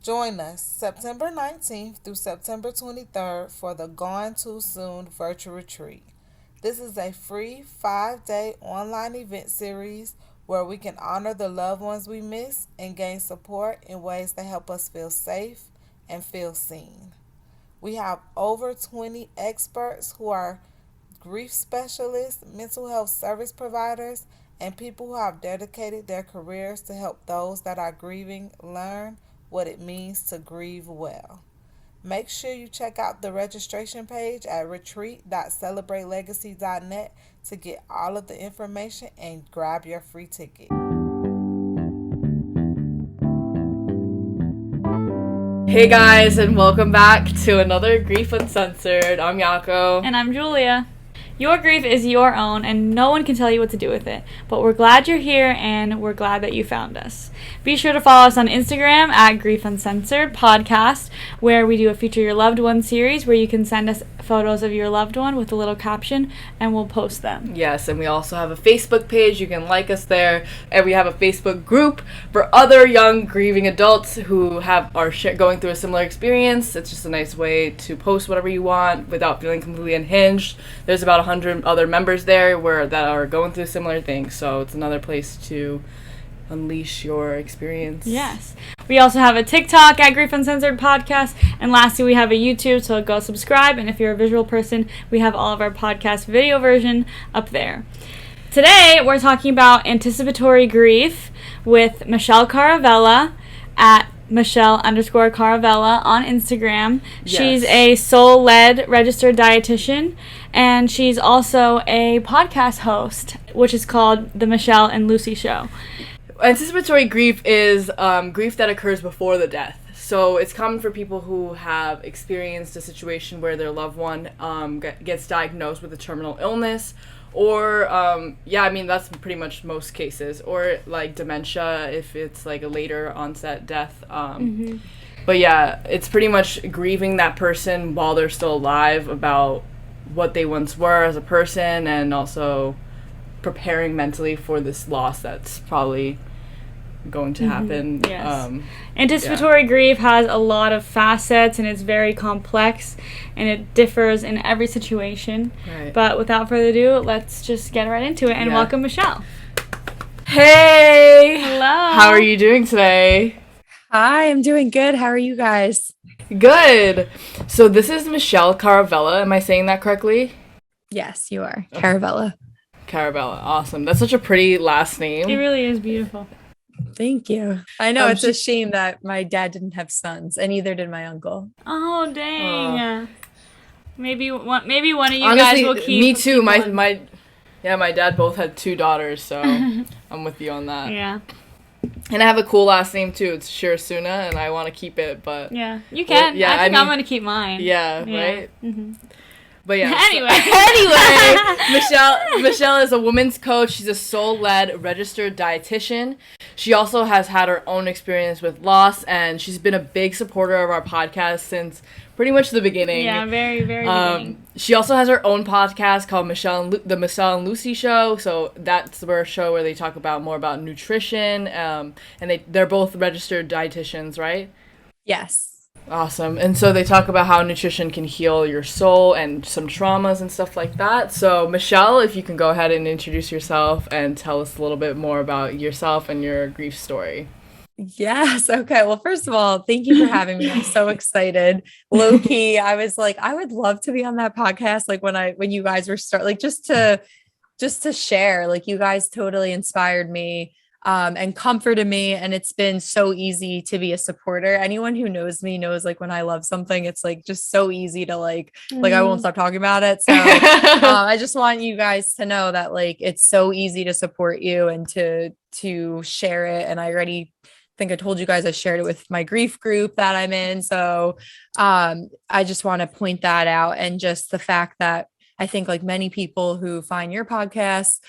Join us September 19th through September 23rd for the Gone Too Soon virtual retreat. This is a free 5-day online event series where we can honor the loved ones we miss and gain support in ways that help us feel safe and feel seen. We have over 20 experts who are grief specialists, mental health service providers, and people who have dedicated their careers to help those that are grieving learn what it means to grieve well. Make sure you check out the registration page at retreat.celebratelegacy.net to get all of the information and grab your free ticket. Hey guys, and welcome back to another Grief Uncensored. I'm Yako. And I'm Julia. Your grief is your own, and no one can tell you what to do with it. But we're glad you're here, and we're glad that you found us. Be sure to follow us on Instagram at Grief Uncensored Podcast, where we do a Feature Your Loved One series where you can send us photos of your loved one with a little caption, and we'll post them. Yes, and we also have a Facebook page. You can like us there. And we have a Facebook group for other young grieving adults who are going through a similar experience. It's just a nice way to post whatever you want without feeling completely unhinged. There's about 100 other members there that are going through similar things, so it's another place to unleash your experience. Yes. We also have a TikTok at Grief Uncensored Podcast, and lastly, we have a YouTube, so go subscribe, and if you're a visual person, we have all of our podcast video version up there. Today, we're talking about anticipatory grief with Michelle Caravella at Michelle_Caravella on Instagram. Yes. She's a soul-led registered dietitian, and she's also a podcast host, which is called The Michelle and Lucy Show. Anticipatory grief is grief that occurs before the death. So it's common for people who have experienced a situation where their loved one gets diagnosed with a terminal illness, or that's pretty much most cases, or like dementia if it's like a later onset death. But yeah, it's pretty much grieving that person while they're still alive about what they once were as a person, and also preparing mentally for this loss that's probably going to happen. Yes. Anticipatory grief has a lot of facets, and it's very complex, and it differs in every situation. Right. But without further ado, let's just get right into it, and welcome Michelle. Hey! Hello! How are you doing today? Hi, I'm doing good. How are you guys? Good! So this is Michelle Caravella. Am I saying that correctly? Yes, you are. Caravella. Caravella. Awesome. That's such a pretty last name. It really is beautiful. Thank you. I know it's a shame that my dad didn't have sons, and neither did my uncle. Oh, dang. Maybe one of you Honestly, guys will keep. Me too. My dad both had 2 daughters, so I'm with you on that. Yeah. And I have a cool last name too. It's Shirasuna, and I want to keep it, but yeah, you can. Well, I think I'm gonna keep mine. Yeah. Right. Mm-hmm. But yeah. Anyway, Michelle is a women's coach. She's a soul-led registered dietitian. She also has had her own experience with loss, and she's been a big supporter of our podcast since pretty much the beginning. Yeah, very, very beginning. She also has her own podcast called The Michelle and Lucy Show. So that's a show where they talk about more about nutrition, and they're both registered dietitians, right? Yes. Awesome. And so they talk about how nutrition can heal your soul and some traumas and stuff like that. So Michelle, if you can go ahead and introduce yourself and tell us a little bit more about yourself and your grief story. Yes. Okay. Well, first of all, thank you for having me. I'm so excited. Low key, I was like, I would love to be on that podcast. Like when you guys were just to share, like you guys totally inspired me. And comforted me, and it's been so easy to be a supporter. Anyone who knows me knows, like, when I love something, it's like just so easy to like I won't stop talking about it. So I just want you guys to know that like it's so easy to support you and to share it. And I already think I told you guys I shared it with my grief group that I'm in. So I just want to point that out, and just the fact that I think like many people who find your podcast,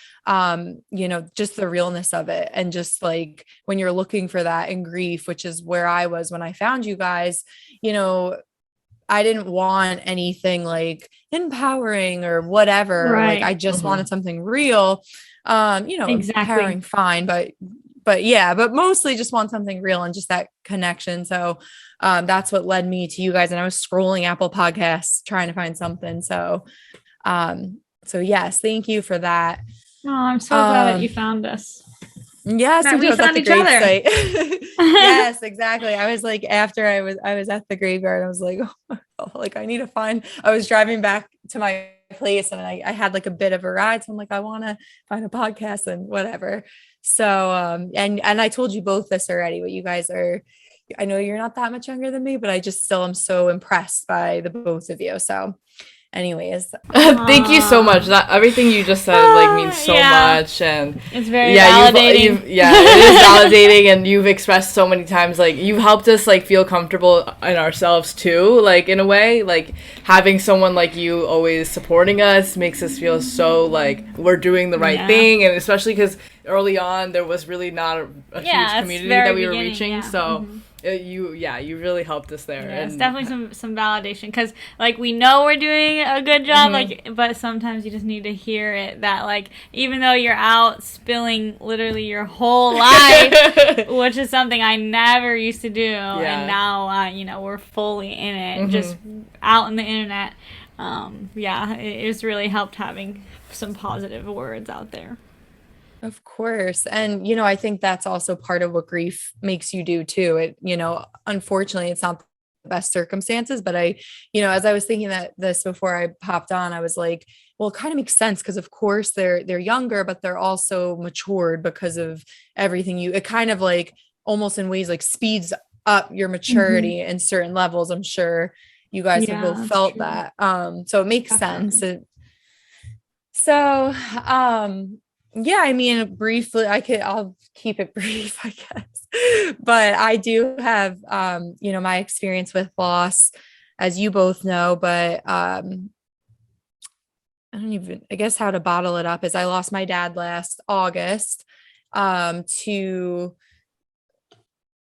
just the realness of it. And just like when you're looking for that in grief, which is where I was when I found you guys, I didn't want anything like empowering or whatever. Right. Like I just wanted something real, Exactly. empowering, fine, but but mostly just want something real and just that connection. So that's what led me to you guys. And I was scrolling Apple Podcasts trying to find something. So yes, thank you for that. Oh, I'm so glad that you found us. Yes, That I we was at found the each grave other. site. Yes, exactly. I was like, after I was at the graveyard, I was like, oh, like I need to find, I was driving back to my place and I had like a bit of a ride. So I'm like, I want to find a podcast and whatever. So, and I told you both this already, but you guys are, I know you're not that much younger than me, but I just still am so impressed by the both of you. So anyways, Thank you so much. That everything you just said like means so much, and it's very validating. validating. Yeah, it is validating, and you've expressed so many times like you've helped us like feel comfortable in ourselves too. Like in a way, like having someone like you always supporting us makes us feel so like we're doing the right thing, and especially because early on there was really not a huge community that we were reaching. So. You really helped us there. Yeah, it's definitely some validation because like we know we're doing a good job, like, but sometimes you just need to hear it that like even though you're out spilling literally your whole life, which is something I never used to do, and now we're fully in it, just out in the internet. It's really helped having some positive words out there. Of course. And, I think that's also part of what grief makes you do too. It, unfortunately, it's not the best circumstances, but as I was thinking that this before I popped on, I was like, well, it kind of makes sense because of course they're younger, but they're also matured because of everything it kind of like almost in ways like speeds up your maturity in certain levels. I'm sure you guys have both felt that. So it makes sense. Yeah, I mean, briefly, I'll keep it brief, I guess. But I do have, my experience with loss, as you both know, but I guess how to bottle it up is I lost my dad last August to,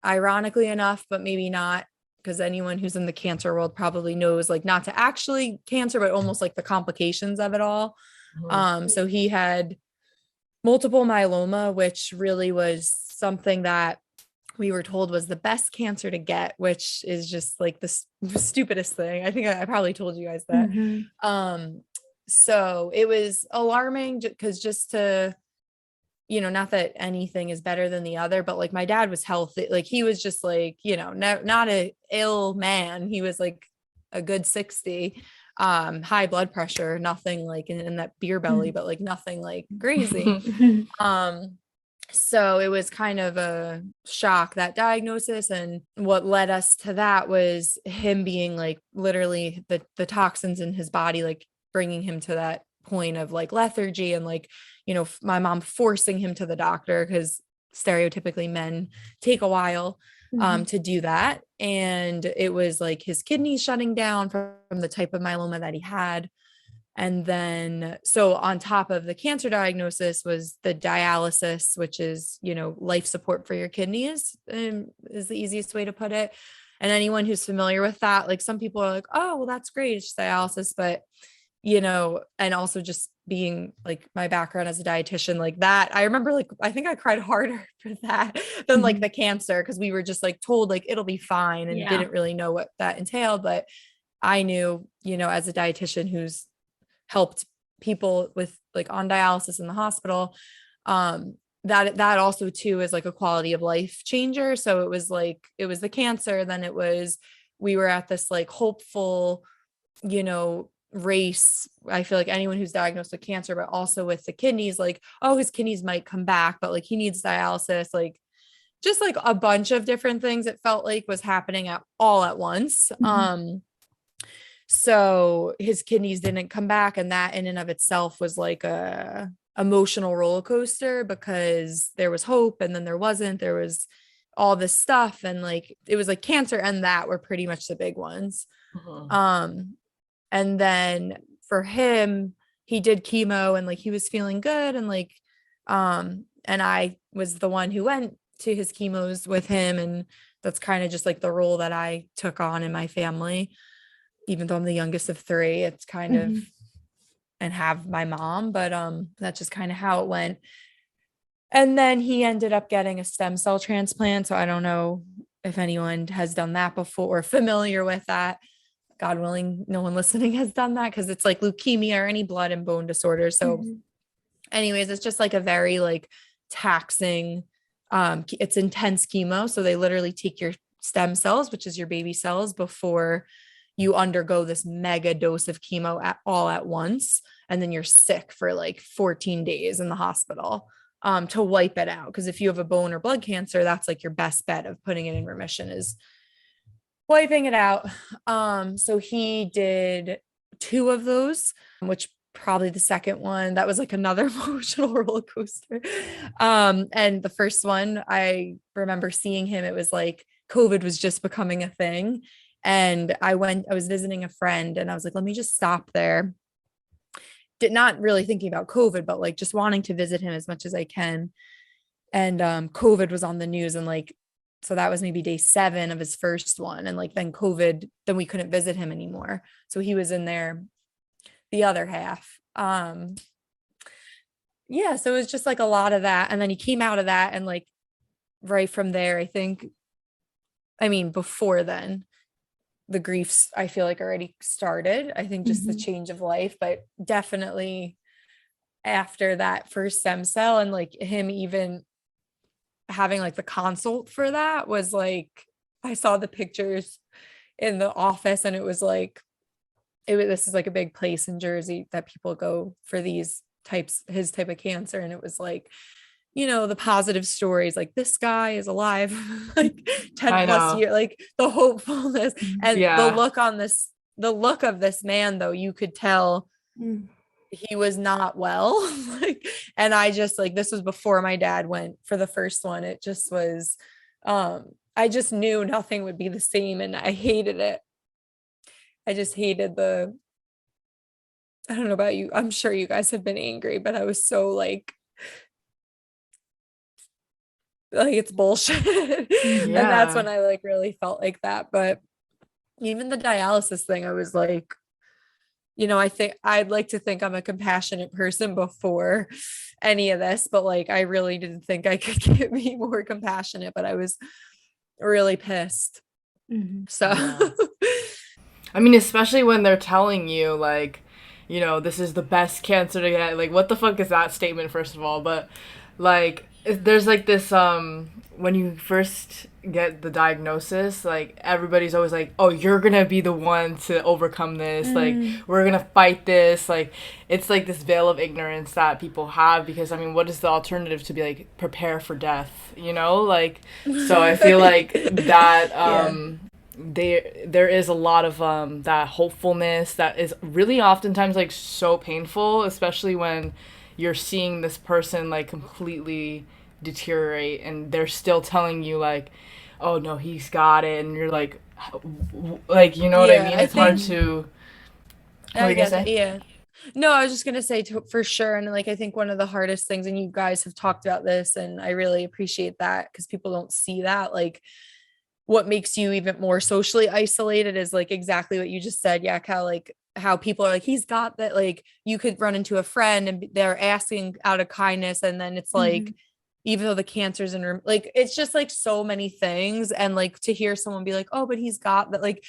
ironically enough, but maybe not, because anyone who's in the cancer world probably knows, like, not to actually cancer, but almost like the complications of it all. So he had multiple myeloma, which really was something that we were told was the best cancer to get, which is just like the stupidest thing. I think I probably told you guys that. So it was alarming because just to, not that anything is better than the other, but like my dad was healthy. Like he was just like, not a ill man. He was like a good 60. High blood pressure, nothing like in that beer belly, but like nothing like crazy. So it was kind of a shock, that diagnosis. And what led us to that was him being like literally the toxins in his body, like bringing him to that point of like lethargy and like, my mom forcing him to the doctor because stereotypically men take a while to do that. And it was like his kidneys shutting down from the type of myeloma that he had. And then, so on top of the cancer diagnosis was the dialysis, which is, life support for your kidneys, is the easiest way to put it. And anyone who's familiar with that, like some people are like, oh, well, that's great, it's just dialysis. But, and also just being like my background as a dietitian, like that, I remember like, I think I cried harder for that than like the cancer. Cause we were just like told like, it'll be fine and didn't really know what that entailed. But I knew, as a dietitian who's helped people with like on dialysis in the hospital, that also too is like a quality of life changer. So it was like, it was the cancer. Then we were at this like hopeful, race. I feel like anyone who's diagnosed with cancer, but also with the kidneys, like, oh, his kidneys might come back, but like he needs dialysis, like just like a bunch of different things. It felt like was happening all at once. So his kidneys didn't come back. And that in and of itself was like a emotional roller coaster because there was hope and then there wasn't, there was all this stuff. And like, it was like cancer and that were pretty much the big ones. And then for him, he did chemo and like, he was feeling good. And like, and I was the one who went to his chemos with him. And that's kind of just like the role that I took on in my family, even though I'm the youngest of three. It's kind of, and have my mom, but that's just kind of how it went. And then he ended up getting a stem cell transplant. So I don't know if anyone has done that before or familiar with that. God willing, no one listening has done that, because it's like leukemia or any blood and bone disorder. So anyways, it's just like a very like taxing, it's intense chemo. So they literally take your stem cells, which is your baby cells, before you undergo this mega dose of chemo all at once. And then you're sick for like 14 days in the hospital to wipe it out. Because if you have a bone or blood cancer, that's like your best bet of putting it in remission, is wiping it out. So he did 2 of those, which probably the second one, that was like another emotional roller coaster. And the first one, I remember seeing him, it was like COVID was just becoming a thing. And I was visiting a friend, and I was like, let me just stop there. Not really thinking about COVID, but like just wanting to visit him as much as I can. And COVID was on the news, and like, so that was maybe day 7 of his first one. And like, then COVID, then we couldn't visit him anymore. So he was in there the other half. Yeah. So it was just like a lot of that. And then he came out of that, and like right from there, before then, the griefs, I feel like, already started. I think just the change of life, but definitely after that first stem cell, and like him even having like the consult for that was like, I saw the pictures in the office, and it was like, this is like a big place in Jersey that people go for his type of cancer. And it was like, the positive stories, like this guy is alive, like 10 plus years, like the hopefulness and the look of this man, though, you could tell he was not well. Like, and I just like, this was before my dad went for the first one. It just was, I just knew nothing would be the same, and I hated it. I just hated I don't know about you. I'm sure you guys have been angry, but I was so like it's bullshit. And that's when I like really felt like that. But even the dialysis thing, I was like, I think I'd like to think I'm a compassionate person before any of this, but like, I really didn't think I could be more compassionate, but I was really pissed. So, I mean, especially when they're telling you like, this is the best cancer to get, like, what the fuck is that statement, first of all? But like, there's like this, when you first get the diagnosis, like everybody's always like, oh, you're gonna be the one to overcome this, like we're gonna fight this. Like, it's like this veil of ignorance that people have, because I mean, what is the alternative to be like, prepare for death, like, so I feel like that there is a lot of that hopefulness that is really oftentimes like so painful, especially when you're seeing this person like completely deteriorate, and they're still telling you like, oh no, he's got it, and you're like what I mean? It's hard to. I guess, yeah. No, I was just gonna say for sure, and like I think one of the hardest things, and you guys have talked about this, and I really appreciate that, because people don't see that, like what makes you even more socially isolated is like exactly what you just said, how people are like, he's got that, like you could run into a friend and they're asking out of kindness, and then it's like, even though the cancer's in like, it's just like so many things, and like to hear someone be like, oh, but he's got that, like,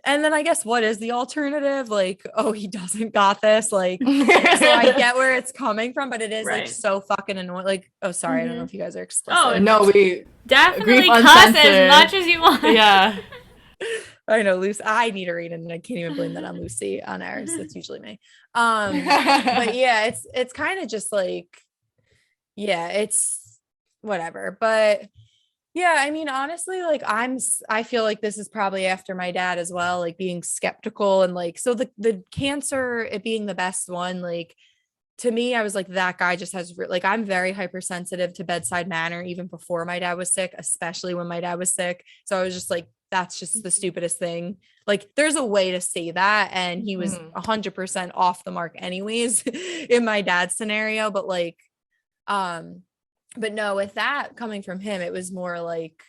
and then I guess what is the alternative? Like, oh, he doesn't got this. Like, so I get where it's coming from, but it is like so fucking annoying. Like, oh, sorry. I don't know if you guys are explicit. Oh, no, we definitely cuss as much as you want. Yeah. I know, Lucy. I need to read it, and I can't even blame that on Lucy on ours. That's usually me. But yeah, it's kind of just like, yeah, it's whatever. But yeah, I mean, honestly, like I feel like this is probably after my dad as well, like being skeptical, and like, so the cancer, it being the best one, like to me, I was like, that guy just has like, I'm very hypersensitive to bedside manner, even before my dad was sick, especially when my dad was sick. So I was just like, that's just the stupidest thing. Like, there's a way to say that. And he was 100% off the mark anyways in my dad's scenario. But like, but no, with that coming from him, it was more like,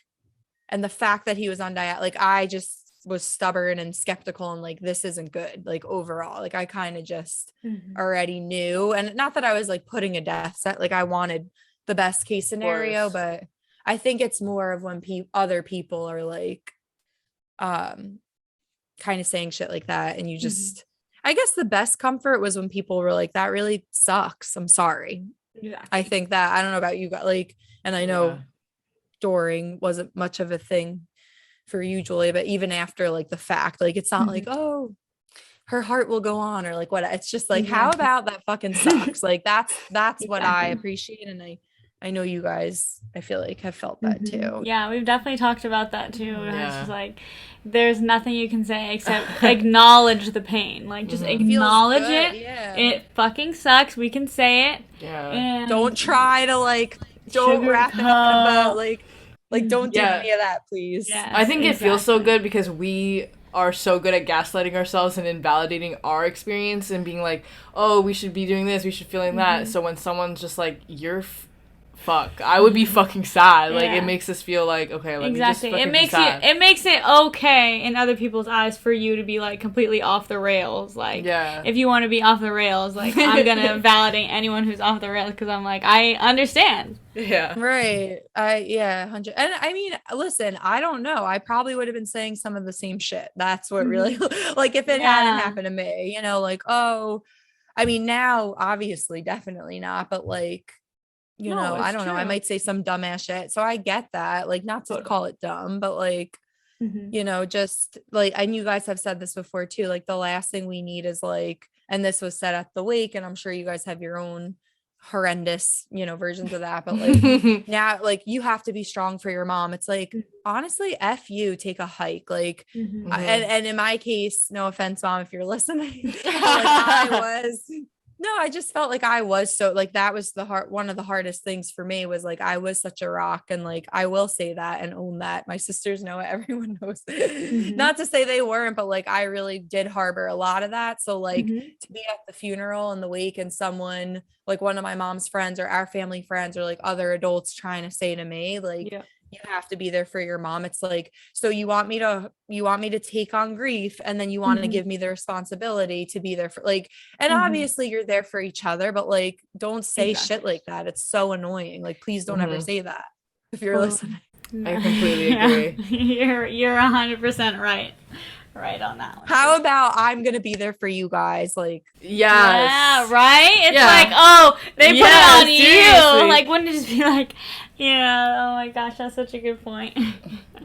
and the fact that he was on diet, like I just was stubborn and skeptical, and like, this isn't good. Like overall, like I kind of just already knew, and not that I was like putting a death set, like I wanted the best case scenario, course. but I think it's more of when other people are like kind of saying shit like that, and you just I guess the best comfort was when people were like, that really sucks, I'm sorry. Exactly. I think that, I don't know about you guys, like, and I know Doring wasn't much of a thing for you, Julia, but even after like the fact, like it's not like, oh, her heart will go on, or like what, it's just like, how about that fucking sucks? Like that's what I appreciate, and I know you guys, I feel like, have felt that too. Yeah, we've definitely talked about that too. It's just like, there's nothing you can say except acknowledge the pain. Like, just acknowledge it. Yeah. It fucking sucks. We can say it. Yeah. And don't try to like, don't wrap it up in a bow. Like don't do any of that, please. Yes, I think it feels so good because we are so good at gaslighting ourselves and invalidating our experience and being like, oh, we should be doing this, we should feeling that. So when someone's just like, you're fuck, I would be fucking sad. Like, it makes us feel like, okay, let me just fucking be sad. It makes it okay in other people's eyes for you to be like completely off the rails. Like, if you want to be off the rails, like, I'm gonna validate anyone who's off the rails because I'm like, I understand. Yeah. Right. 100. And I mean, listen, I don't know. I probably would have been saying some of the same shit. That's what really, like, if it hadn't happened to me, you know, like, oh, I mean, now, obviously, definitely not, but like, you know, I don't know. I might say some dumbass shit. So I get that. Like, not to call it dumb, but like, you know, just like, and you guys have said this before too, like the last thing we need is like, and this was said at the wake, and I'm sure you guys have your own horrendous, you know, versions of that, but like now, like, you have to be strong for your mom. It's like, honestly, F you, take a hike. Like, and in my case, no offense, Mom, if you're listening, like, I just felt like I was so, like, that was one of the hardest things for me was like, I was such a rock. And like, I will say that and own that. My sisters know it. Everyone knows. Not to say they weren't, but like, I really did harbor a lot of that. So like, to be at the funeral and the wake and someone like one of my mom's friends or our family friends or like other adults trying to say to me, like, you have to be there for your mom. It's like, so you want me to take on grief, and then you want to give me the responsibility to be there for, like, and obviously you're there for each other, but like, don't say shit like that. It's so annoying. Like, please don't ever say that if you're listening. I completely agree. You're 100% right on that one. How about I'm gonna be there for you guys? Like, yeah, right? It's like, oh, they put it on you. Like, wouldn't it just be like, yeah, oh my gosh, that's such a good point.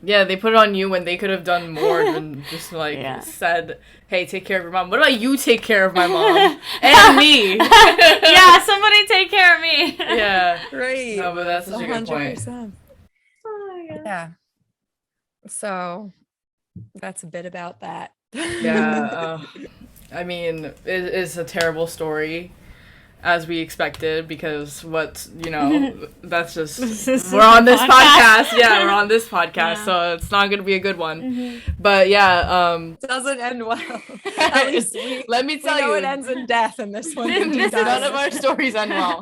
Yeah, they put it on you when they could have done more than just like said, hey, take care of your mom. What about you take care of my mom and me? Yeah, somebody take care of me. Yeah, right. No, but that's such a good point. Oh my God. Yeah. So that's a bit about that. Yeah. I mean, it is a terrible story, as we expected, because that's just, we're on this podcast. Yeah, we're on this podcast, so it's not going to be a good one. But yeah. It doesn't end well. At least let me tell you. it ends in death in this one. None of our stories end well.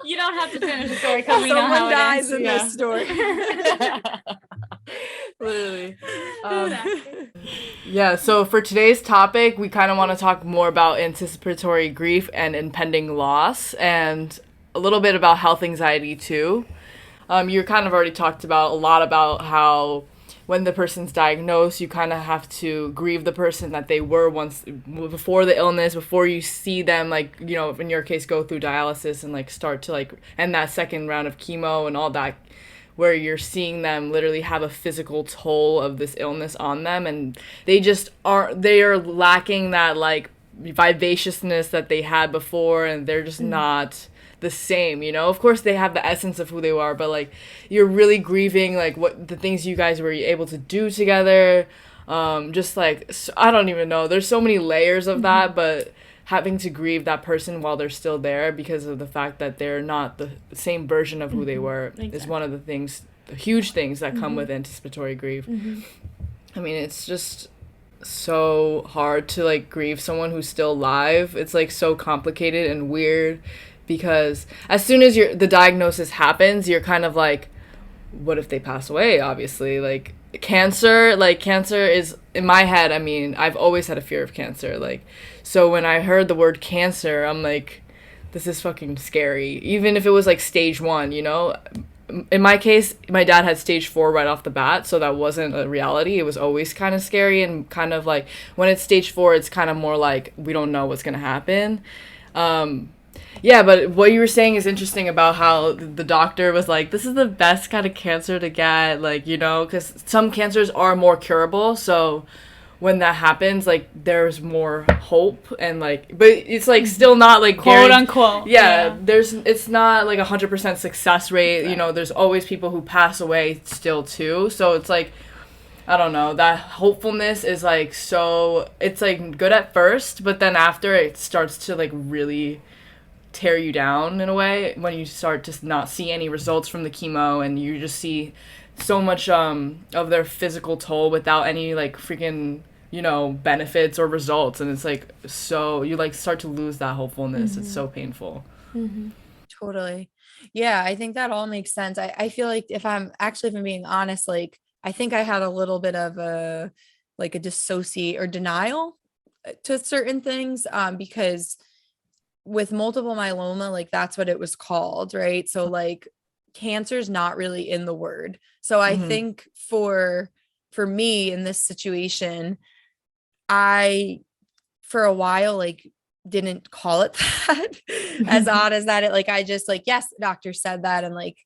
You don't have to finish the story because we know how Someone dies it ends. in this story. Literally. Yeah, so for today's topic, we kind of want to talk more about anticipatory grief and impending loss, and a little bit about health anxiety too. You kind of already talked about a lot about how when the person's diagnosed, you kind of have to grieve the person that they were once before the illness, before you see them, like, you know, in your case, go through dialysis and like start to like end that second round of chemo and all that, where you're seeing them literally have a physical toll of this illness on them, and they are lacking that like vivaciousness that they had before, and they're just not the same, you know. Of course they have the essence of who they are, but like, you're really grieving like what the things you guys were able to do together, just like, I don't even know, there's so many layers of that, but having to grieve that person while they're still there because of the fact that they're not the same version of who they were is one of the huge things that come with anticipatory grief. I mean, it's just so hard to like grieve someone who's still alive. It's like so complicated and weird because as soon as the diagnosis happens, you're kind of like, what if they pass away? Obviously, like cancer is, in my head, I mean, I've always had a fear of cancer. Like, so when I heard the word cancer, I'm like, this is fucking scary. Even if it was like stage 1, you know? In my case, my dad had stage 4 right off the bat, so that wasn't a reality. It was always kind of scary, and kind of like when it's stage 4, it's kind of more like we don't know what's gonna happen. Yeah, but what you were saying is interesting about how the doctor was like, this is the best kind of cancer to get, like, you know, because some cancers are more curable, so when that happens, like, there's more hope, and like, but it's like still not like quote unquote. Yeah, it's not like 100% success rate. Right. You know, there's always people who pass away still too. So it's like, I don't know, that hopefulness is like, so it's like good at first, but then after it starts to like really tear you down in a way when you start to not see any results from the chemo, and you just see so much of their physical toll without any like freaking, you know, benefits or results, and it's like, so you like start to lose that hopefulness. It's so painful. Totally. Yeah, I think that all makes sense. I feel like if I'm being honest, like I think I had a little bit of a dissociate or denial to certain things, because with multiple myeloma, like that's what it was called, right? So like cancer's not really in the word. So I think for me in this situation, I for a while like didn't call it that, as odd as that. It like, I just like, yes, the doctor said that, and like,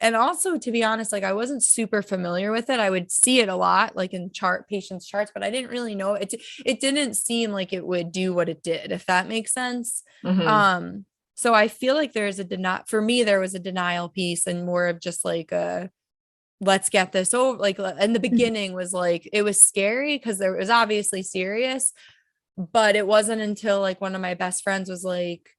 and also to be honest, like I wasn't super familiar with it. I would see it a lot like in patients charts, but I didn't really know it. It didn't seem like it would do what it did, if that makes sense. So I feel like there was a denial piece, and more of just like let's get this over. Like in the beginning was like, it was scary because there was obviously serious, but it wasn't until like one of my best friends was like,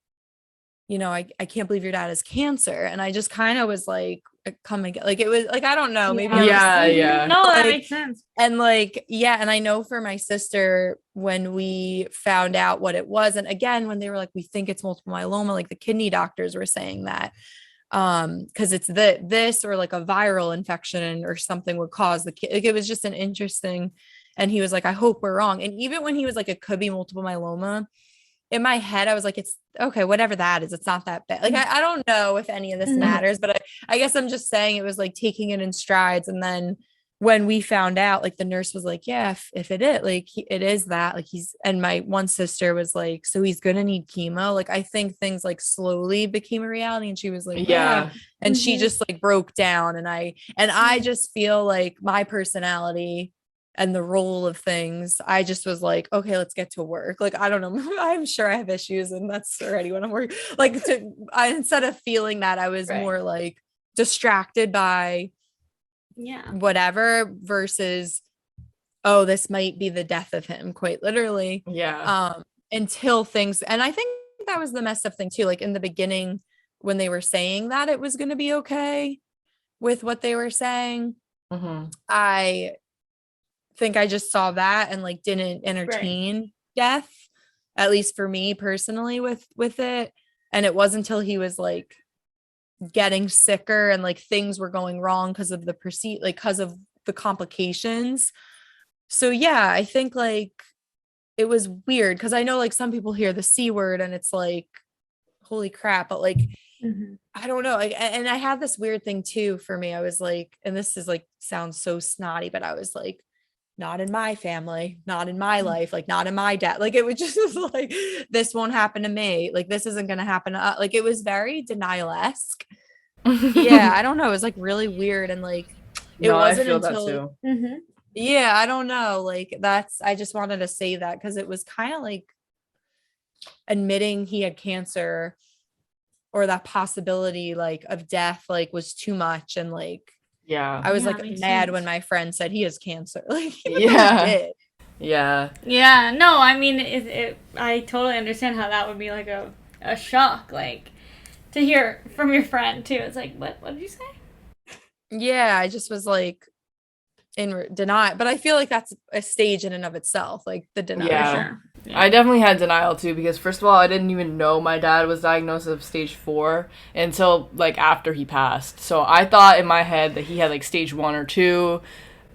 you know, I can't believe your dad has cancer. And I just kind of was like, come again. Like, it was like, I don't know, maybe. Yeah. No, like, that makes sense. And like, yeah. And I know for my sister, when we found out what it was, and again, when they were like, we think it's multiple myeloma, like the kidney doctors were saying that, because it's this or like a viral infection or something would cause like, it was just an interesting, and he was like, I hope we're wrong. And even when he was like, it could be multiple myeloma, in my head, I was like, it's okay, whatever that is, it's not that bad. Like, I don't know if any of this matters, but I guess I'm just saying it was like taking it in strides. And then when we found out, like the nurse was like, yeah, if it is like, it is that, like and my one sister was like, so he's going to need chemo. Like, I think things like slowly became a reality. And she was like, yeah. And she just like broke down. And I just feel like my personality and the role of things, I just was like, okay, let's get to work. Like, I don't know, I'm sure I have issues, and that's already what I'm working. Like, instead of feeling that, I was more like distracted by whatever versus, oh, this might be the death of him, quite literally. Until things, and I think that was the messed up thing too. Like in the beginning, when they were saying that it was going to be okay with what they were saying, I think I just saw that and like didn't entertain death, at least for me personally with it. And it wasn't until he was like getting sicker and like things were going wrong because of because of the complications. So yeah, I think like it was weird because I know like some people hear the C word and it's like, holy crap, but like I don't know. Like, and I had this weird thing too for me. I was like, and this is like sounds so snotty, but I was like, not in my family, not in my life, like not in my dad. Like it was just like, this won't happen to me. Like this isn't going to happen to like, it was very denial-esque. Yeah. I don't know. It was like really weird. And like, it wasn't until, yeah, I don't know. Like I just wanted to say that because it was kind of like admitting he had cancer or that possibility like of death, like was too much. And like, I was like mad when my friend said he has cancer. Like, he did. Yeah. No, I mean, I totally understand how that would be like a shock, like to hear from your friend too. It's like, what did you say? Yeah, I just was like in denial, but I feel like that's a stage in and of itself, like the denial. Yeah. I definitely had denial too because first of all, I didn't even know my dad was diagnosed with stage 4 until like after he passed. So I thought in my head that he had like stage 1 or 2,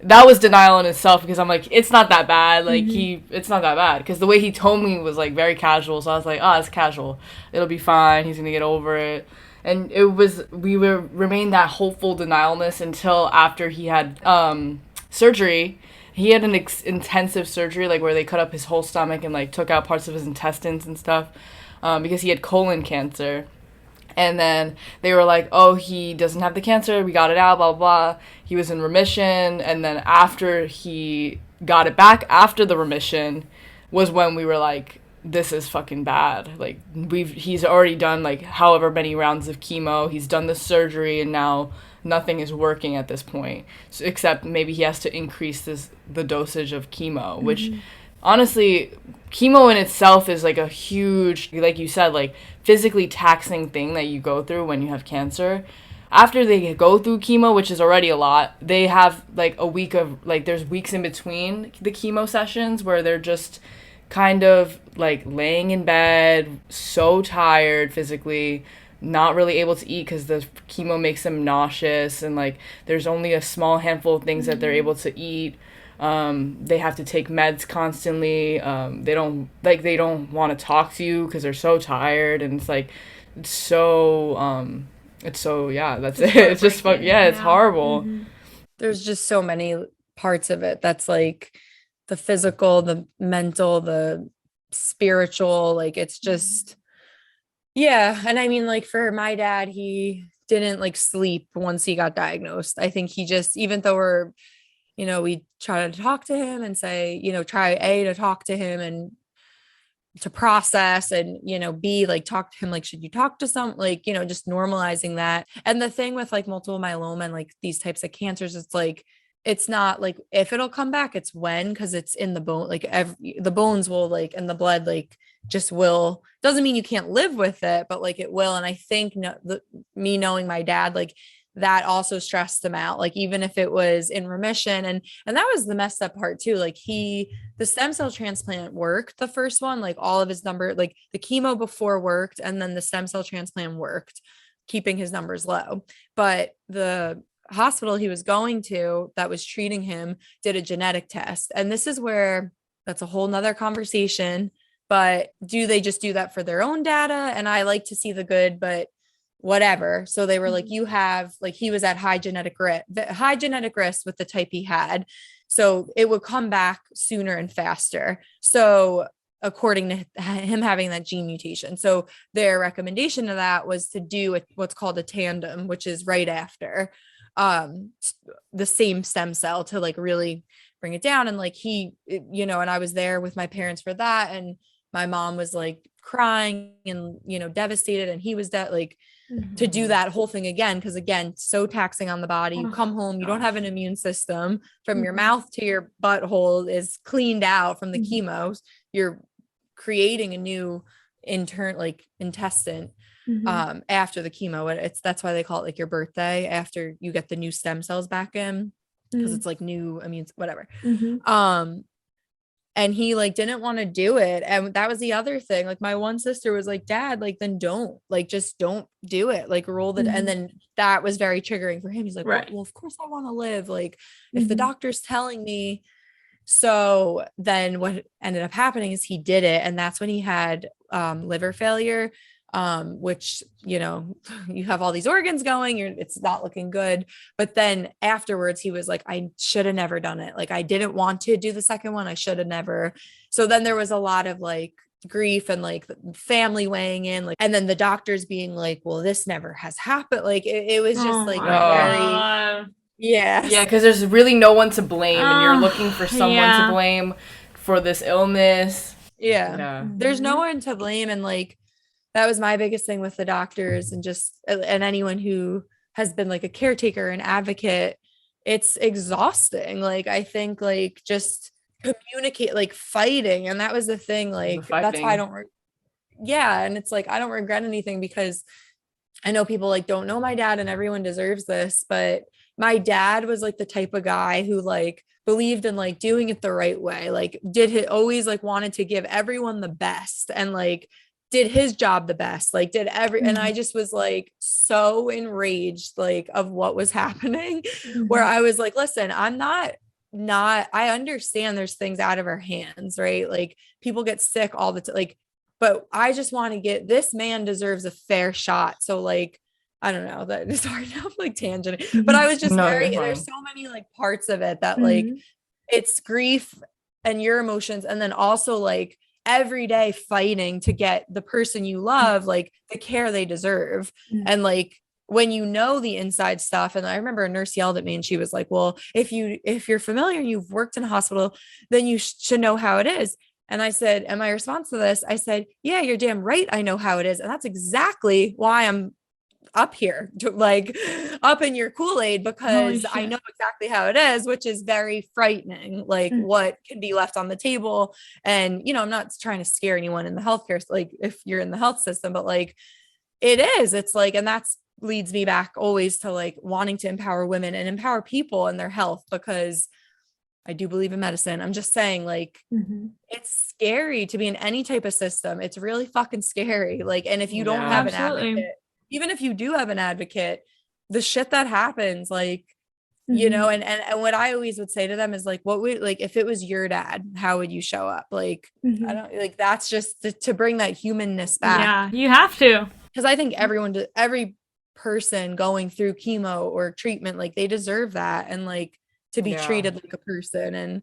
that was denial in itself, because I'm like, it's not that bad. Like, it's not that bad. Because the way he told me was, like, very casual. So I was like, oh, it's casual. It'll be fine. He's going to get over it. And we remained that hopeful denialness until after he had surgery. He had an intensive surgery, like, where they cut up his whole stomach and, like, took out parts of his intestines and stuff, because he had colon cancer. And then they were like, oh, he doesn't have the cancer. We got it out, blah, blah, blah. He was in remission. And then after he got it back, after the remission, was when we were like, this is fucking bad. Like, he's already done, like, however many rounds of chemo. He's done the surgery, and now nothing is working at this point. So, except maybe he has to increase the dosage of chemo, which, honestly, chemo in itself is, like, a huge, like you said, like, physically taxing thing that you go through when you have cancer. After they go through chemo, which is already a lot, they have, like, a week of, like, there's weeks in between the chemo sessions where they're just kind of, like, laying in bed, so tired physically, not really able to eat because the chemo makes them nauseous, and, like, there's only a small handful of things that they're able to eat. They have to take meds constantly. They don't want to talk to you because they're so tired, and it's so yeah, that's it. It's just it's horrible. There's just so many parts of it that's, like, the physical, the mental, the spiritual, like, it's just, yeah. And I mean, like, for my dad, he didn't, like, sleep once he got diagnosed. I think he just, even though we try to talk to him and say, try to talk to him and to process, and, B, like, talk to him, like, should you talk to some, like, just normalizing that. And the thing with, like, multiple myeloma and, like, these types of cancers, it's like, it's not like if it'll come back, it's when, because it's in the bone, like, the bones will, like, and the blood, like, just will, doesn't mean you can't live with it, but, like, it will. And I think me knowing my dad, like, that also stressed him out, like, even if it was in remission. And that was the messed up part too. Like, the stem cell transplant worked, the first one, like, all of his number, like, the chemo before worked, and then the stem cell transplant worked, keeping his numbers low. But the hospital he was going to that was treating him did a genetic test. And this is where, that's a whole nother conversation, but do they just do that for their own data? And I like to see the good, but whatever. So they were like, you have, like, he was at high genetic risk with the type he had. So it would come back sooner and faster. So according to him having that gene mutation. So their recommendation of that was to do what's called a tandem, which is right after the same stem cell, to, like, really bring it down. And, like, and I was there with my parents for that. And my mom was, like, crying and, devastated. And he was to do that whole thing again, because, again, so taxing on the body. You come home, you don't have an immune system. From your mouth to your butthole is cleaned out from the chemos. You're creating a new intestine after the chemo. That's why they call it, like, your birthday, after you get the new stem cells back in, because it's, like, new immune, whatever. And he, like, didn't want to do it. And that was the other thing. Like, my one sister was like, Dad, like, then don't, like, just don't do it. Like, roll the, and then that was very triggering for him. He's like, Right. well, of course I want to live. Like, if the doctor's telling me. So then what ended up happening is he did it. And that's when he had liver failure, which, you have all these organs going, it's not looking good. But then afterwards he was like, I should have never done it. Like, I didn't want to do the second one. I should have never. So then there was a lot of, like, grief and, like, family weighing in, like, and then the doctors being like, well, this never has happened. Like, it was just very, yeah, because there's really no one to blame, and you're looking for someone to blame for this illness. There's no one to blame. And, like, that was my biggest thing with the doctors and anyone who has been, like, a caretaker and advocate. It's exhausting. Like, I think, like, just communicate, like, fighting. And that was the thing. Like, that's why I don't. And it's like, I don't regret anything, because I know people, like, don't know my dad, and everyone deserves this, but my dad was, like, the type of guy who, like, believed in, like, doing it the right way. Like, always, like, wanted to give everyone the best, and, like, did his job the best, like, and I just was, like, so enraged, like, of what was happening, where I was like, listen, I'm not not, I understand there's things out of our hands, right? Like people get sick all the time, like, but I just want to get, this man deserves a fair shot. So like, I don't know, that it's hard enough, like tangent, but I was just No, very, you're fine. there's so many like parts of it that like, it's grief and your emotions. And then also like every day fighting to get the person you love, like the care they deserve. And like, when you know the inside stuff, and I remember a nurse yelled at me and she was like, well, if you're familiar and you've worked in a hospital, then you should know how it is. And I said, and my response to this, I said, yeah, you're damn right. I know how it is. And that's exactly why I'm up here, to, like up in your Kool-Aid, because I know exactly how it is, which is very frightening, like what can be left on the table. And, you know, I'm not trying to scare anyone in the healthcare, like if you're in the health system, but like it's like, and that's leads me back always to like wanting to empower women and empower people in their health, because I do believe in medicine. I'm just saying, like, it's scary to be in any type of system. It's really fucking scary. Like, and if you don't have an advocate, even if you do have an advocate, the shit that happens, like, you know, and what I always would say to them is like, what would, like, if it was your dad, how would you show up? Like, I don't, like, that's just to bring that humanness back. Yeah, you have to. Because I think every person going through chemo or treatment, like they deserve that, and like to be treated like a person. And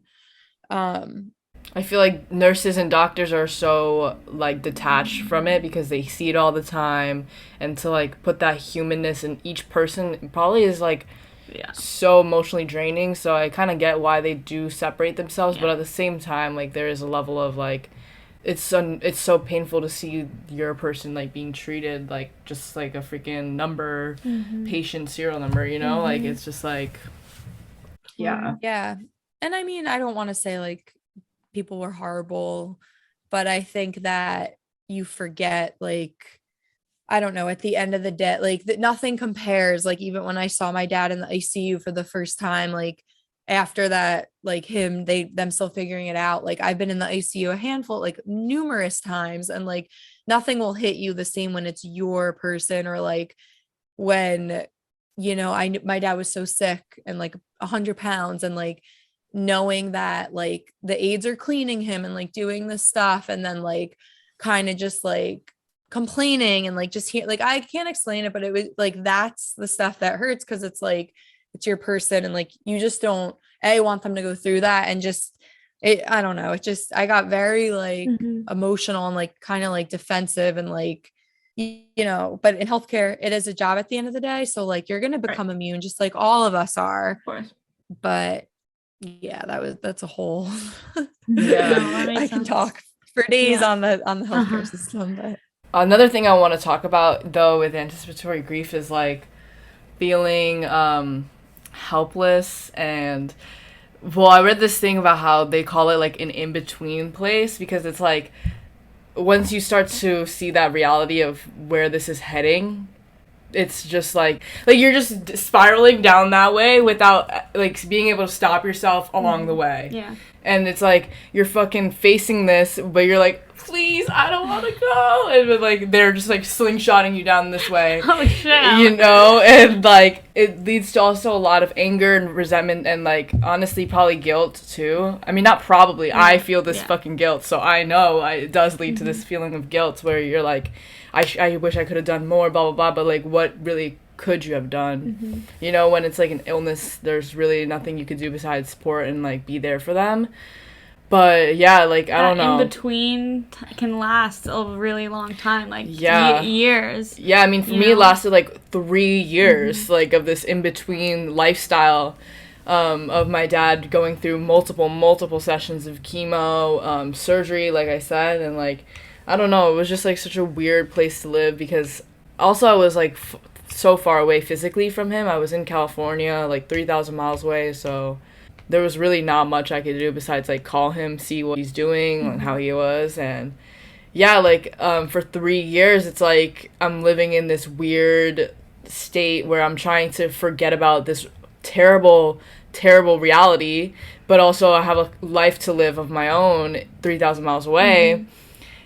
I feel like nurses and doctors are so like detached from it because they see it all the time, and to like put that humanness in each person probably is like so emotionally draining. So I kind of get why they do separate themselves, but at the same time, like there is a level of like it's so painful to see your person like being treated like just like a freaking number, patient serial number, you know, like it's just like yeah. And I mean, I don't want to say like people were horrible, but I think that you forget, like, I don't know, at the end of the day, like that nothing compares. Like even when I saw my dad in the ICU for the first time, like after that, like them still figuring it out. Like I've been in the ICU a handful, like numerous times, and like nothing will hit you the same when it's your person, or like when, you know, my dad was so sick and like 100 pounds, and like knowing that like the aides are cleaning him and like doing this stuff, and then like kind of just like complaining and like just like I can't explain it, but it was like that's the stuff that hurts, because it's like it's your person, and like you just don't want them to go through that. And just I don't know, it just, I got very like emotional and like kind of like defensive, and like, you know, but in healthcare it is a job at the end of the day, so like you're gonna become immune just like all of us are, of course. But yeah, that's a whole I can talk for days on the healthcare system. But another thing I want to talk about though with anticipatory grief is like feeling helpless. And well, I read this thing about how they call it like an in-between place, because it's like once you start to see that reality of where this is heading, it's just like you're just spiraling down that way without like being able to stop yourself along the way. Yeah. And it's like you're fucking facing this, but you're like, please, I don't want to go. And like they're just like slingshotting you down this way. Oh shit. You know, and like it leads to also a lot of anger and resentment, and like honestly probably guilt too. I mean, not probably. I feel this fucking guilt, so I know it does lead to this feeling of guilt where you're like, I wish I could have done more, blah blah blah, but like what really could you have done? You know, when it's like an illness, there's really nothing you could do besides support and like be there for them. But yeah, like I don't know, in between can last a really long time, like years. Yeah, I mean for me it lasted like 3 years, like of this in between lifestyle, of my dad going through multiple sessions of chemo, surgery, like I said, and like I don't know, it was just like such a weird place to live, because also I was like so far away physically from him. I was in California, like 3,000 miles away, so there was really not much I could do besides like call him, see what he's doing and how he was. And yeah, like for 3 years it's like I'm living in this weird state where I'm trying to forget about this terrible reality, but also I have a life to live of my own 3,000 miles away.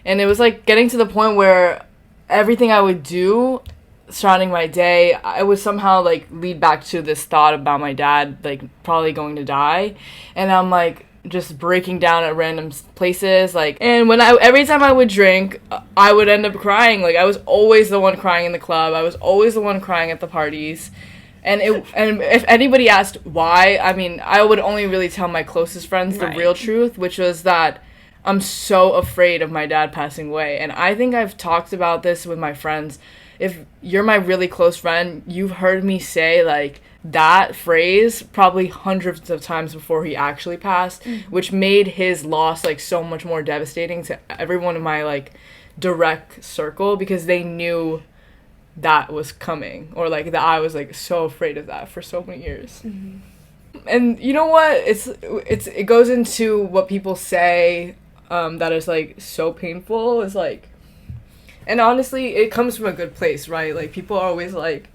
And it was like getting to the point where everything I would do surrounding my day, I would somehow like lead back to this thought about my dad like probably going to die, and I'm like just breaking down at random places, like, and every time I would drink, I would end up crying. Like, I was always the one crying in the club. I was always the one crying at the parties. And if anybody asked why, I mean, I would only really tell my closest friends the real truth, which was that I'm so afraid of my dad passing away. And I think I've talked about this with my friends. If you're my really close friend, you've heard me say, like, that phrase probably hundreds of times before he actually passed, which made his loss, like, so much more devastating to everyone in my, like, direct circle, because they knew that was coming, or, like, that I was, like, so afraid of that for so many years. And you know what? It goes into what people say that is, like, so painful. Is like, and honestly, it comes from a good place, right? Like, people are always like,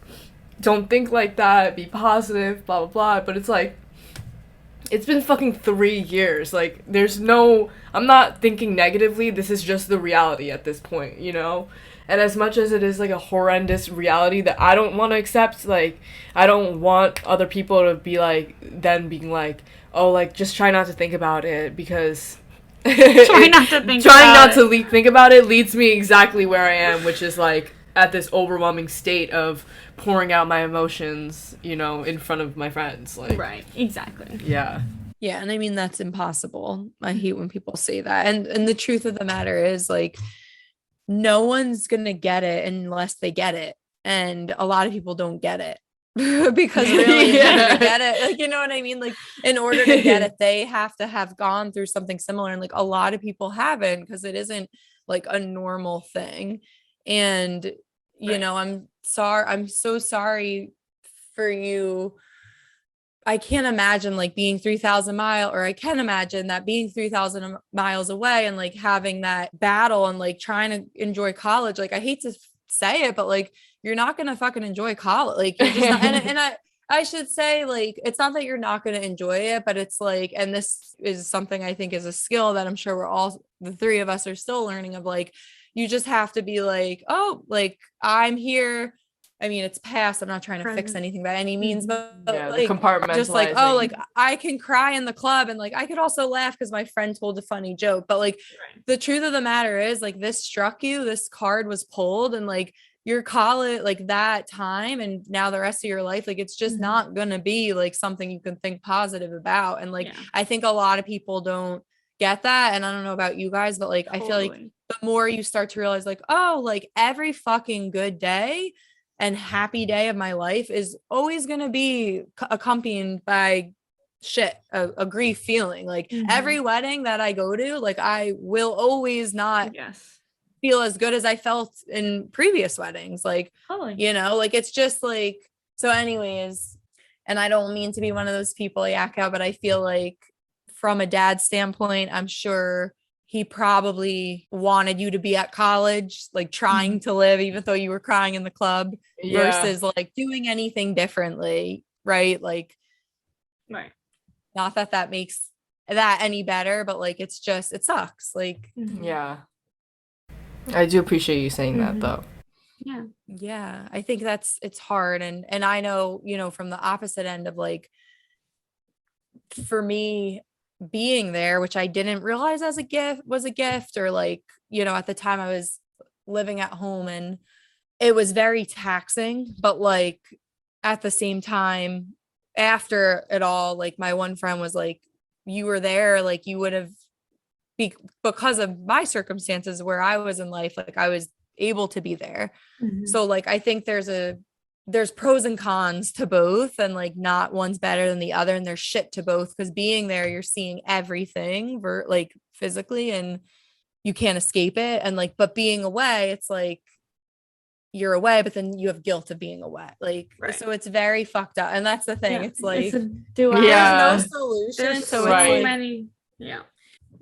don't think like that, be positive, blah, blah, blah. But it's like, it's been fucking 3 years. Like, I'm not thinking negatively. This is just the reality at this point, you know? And as much as it is, like, a horrendous reality that I don't want to accept, like, I don't want other people to be, like, then being like, oh, like, just try not to think about it, because Trying not to think about it leads me exactly where I am, which is, like, at this overwhelming state of pouring out my emotions, you know, in front of my friends. Like, right, exactly. Yeah. Yeah, and I mean, that's impossible. I hate when people say that. And the truth of the matter is, like, no one's gonna get it unless they get it. And a lot of people don't get it. Because really, in order to get it, like, you know what I mean? Like, in order to get it, they have to have gone through something similar. And, like, a lot of people haven't, because it isn't, like, a normal thing. And, you know, I'm so sorry for you. I can't imagine, like, being 3,000 miles, or I can imagine that being 3,000 miles away and, like, having that battle and, like, trying to enjoy college. Like, I hate to say it, but, like, you're not going to fucking enjoy college. Like, you're just not, and I should say, like, it's not that you're not going to enjoy it, but it's like, and this is something I think is a skill that I'm sure the three of us are still learning, of, like, you just have to be like, oh, like, I'm here. I mean, it's past. I'm not trying to fix anything by any means, but like, just like, oh, like, I can cry in the club, and, like, I could also laugh because my friend told a funny joke. But, like, the truth of the matter is, like, this struck you, this card was pulled, and, like, your college, like, that time, and now the rest of your life, like, it's just not gonna be, like, something you can think positive about. And, like, I think a lot of people don't get that. And I don't know about you guys, but, like, I feel like the more you start to realize, like, oh, like, every fucking good day and happy day of my life is always going to be accompanied by shit, a grief feeling. Like, every wedding that I go to, like, I will always not feel as good as I felt in previous weddings. Like, you know, like, it's just like, so anyways, and I don't mean to be one of those people, Yaka, but I feel like from a dad standpoint, I'm sure he probably wanted you to be at college, like, trying to live, even though you were crying in the club, versus, like, doing anything differently. Right. Like, not that makes that any better, but, like, it's just, it sucks. Like, yeah. I do appreciate you saying that, though. Yeah. I think it's hard. And I know, you know, from the opposite end of, like, for me, being there, which I didn't realize was a gift, or, like, you know, at the time I was living at home, and it was very taxing, but, like, at the same time, after it all, like, my one friend was like, you were there, like, you would have, because of my circumstances where I was in life, like, I was able to be there. So, like, I think there's pros and cons to both, and, like, not one's better than the other, and there's shit to both, because being there, you're seeing everything like, physically, and you can't escape it. And, like, but being away, it's like, you're away, but then you have guilt of being away. Like, so it's very fucked up. And that's the thing. It's like, there's no solution. There's so many.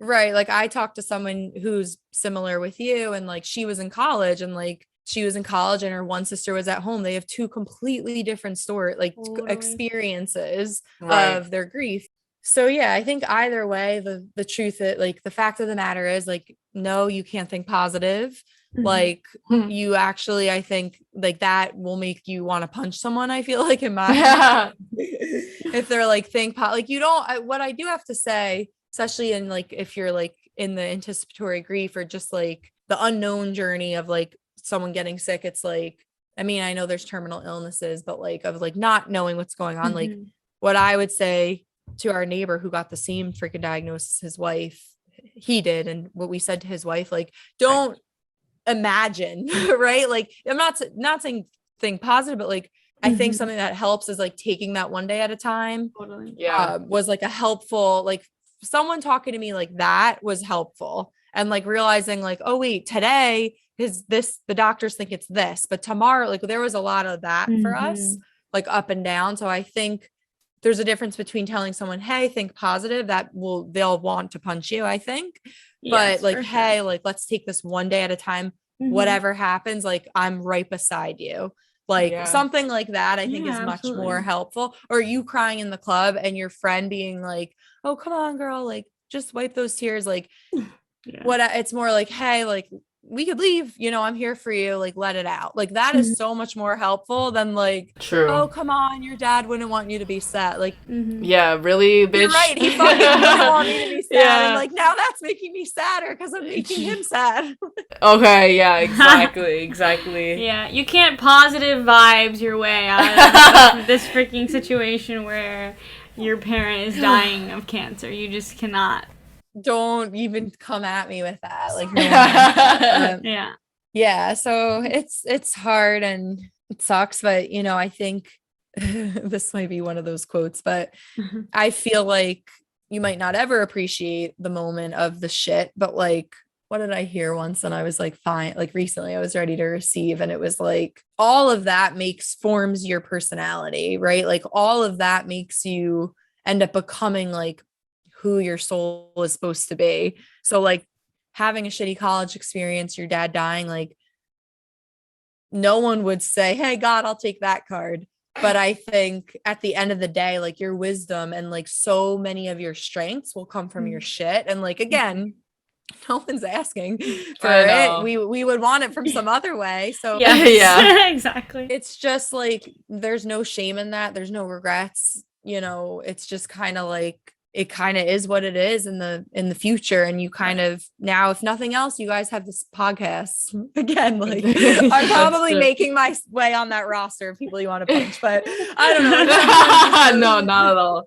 Right. Like, I talked to someone who's similar with you, and, like, she was in college, and, like, and her one sister was at home. They have two completely different experiences of their grief. So, yeah, I think either way, the truth, like, the fact of the matter is, like, no, you can't think positive. like you actually, I think like that will make you want to punch someone. I feel like in my if they're like like you don't, what I do have to say, especially in like if you're like in the anticipatory grief or just like the unknown journey of like someone getting sick, it's like, I mean, I know there's terminal illnesses, but like of like not knowing what's going on, like what I would say to our neighbor who got the same freaking diagnosis his wife, he did, and what we said to his wife, like, don't imagine, right? Like, I'm not saying think positive, but like I think something that helps is like taking that one day at a time. Totally. Yeah. Was like a helpful, like someone talking to me like that was helpful. And like realizing like, oh wait, today is this, the doctors think it's this, but tomorrow, like there was a lot of that for us, like up and down. So I think there's a difference between telling someone, hey, think positive, they'll want to punch you, I think. Yes, but like, hey, like, let's take this one day at a time. Whatever happens, like I'm right beside you. Like something like that, I think is much more helpful. Or you crying in the club and your friend being like, oh, come on, girl, like just wipe those tears. Like it's more like, hey, like we could leave, I'm here for you, like let it out. Like that is so much more helpful than like, oh, come on, your dad wouldn't want you to be sad. Like yeah, really, bitch. You're right, he fucking wouldn't want me to be sad. And like now that's making me sadder because I'm making him sad. Okay, yeah, exactly. Yeah, you can't positive vibes your way out of this freaking situation where your parent is dying of cancer. You just cannot. Don't even come at me with that. Like, no yeah. So it's hard and it sucks, but I think this might be one of those quotes, but I feel like you might not ever appreciate the moment of the shit, but like, what did I hear once? And I was like, fine. Like recently I was ready to receive, and it was like, all of that forms your personality, right? Like all of that makes you end up becoming like who your soul is supposed to be. So like having a shitty college experience, your dad dying, like no one would say, hey, God, I'll take that card. But I think at the end of the day, like your wisdom and like so many of your strengths will come from your shit. And like, again, no one's asking for it. We would want it from some other way. So yeah, exactly. It's just like, there's no shame in that. There's no regrets. It's just kind of like, it kind of is what it is in the future. And you kind of now, if nothing else, you guys have this podcast again. Like I'm probably making my way on that roster of people you want to punch, but I don't know. No, not at all.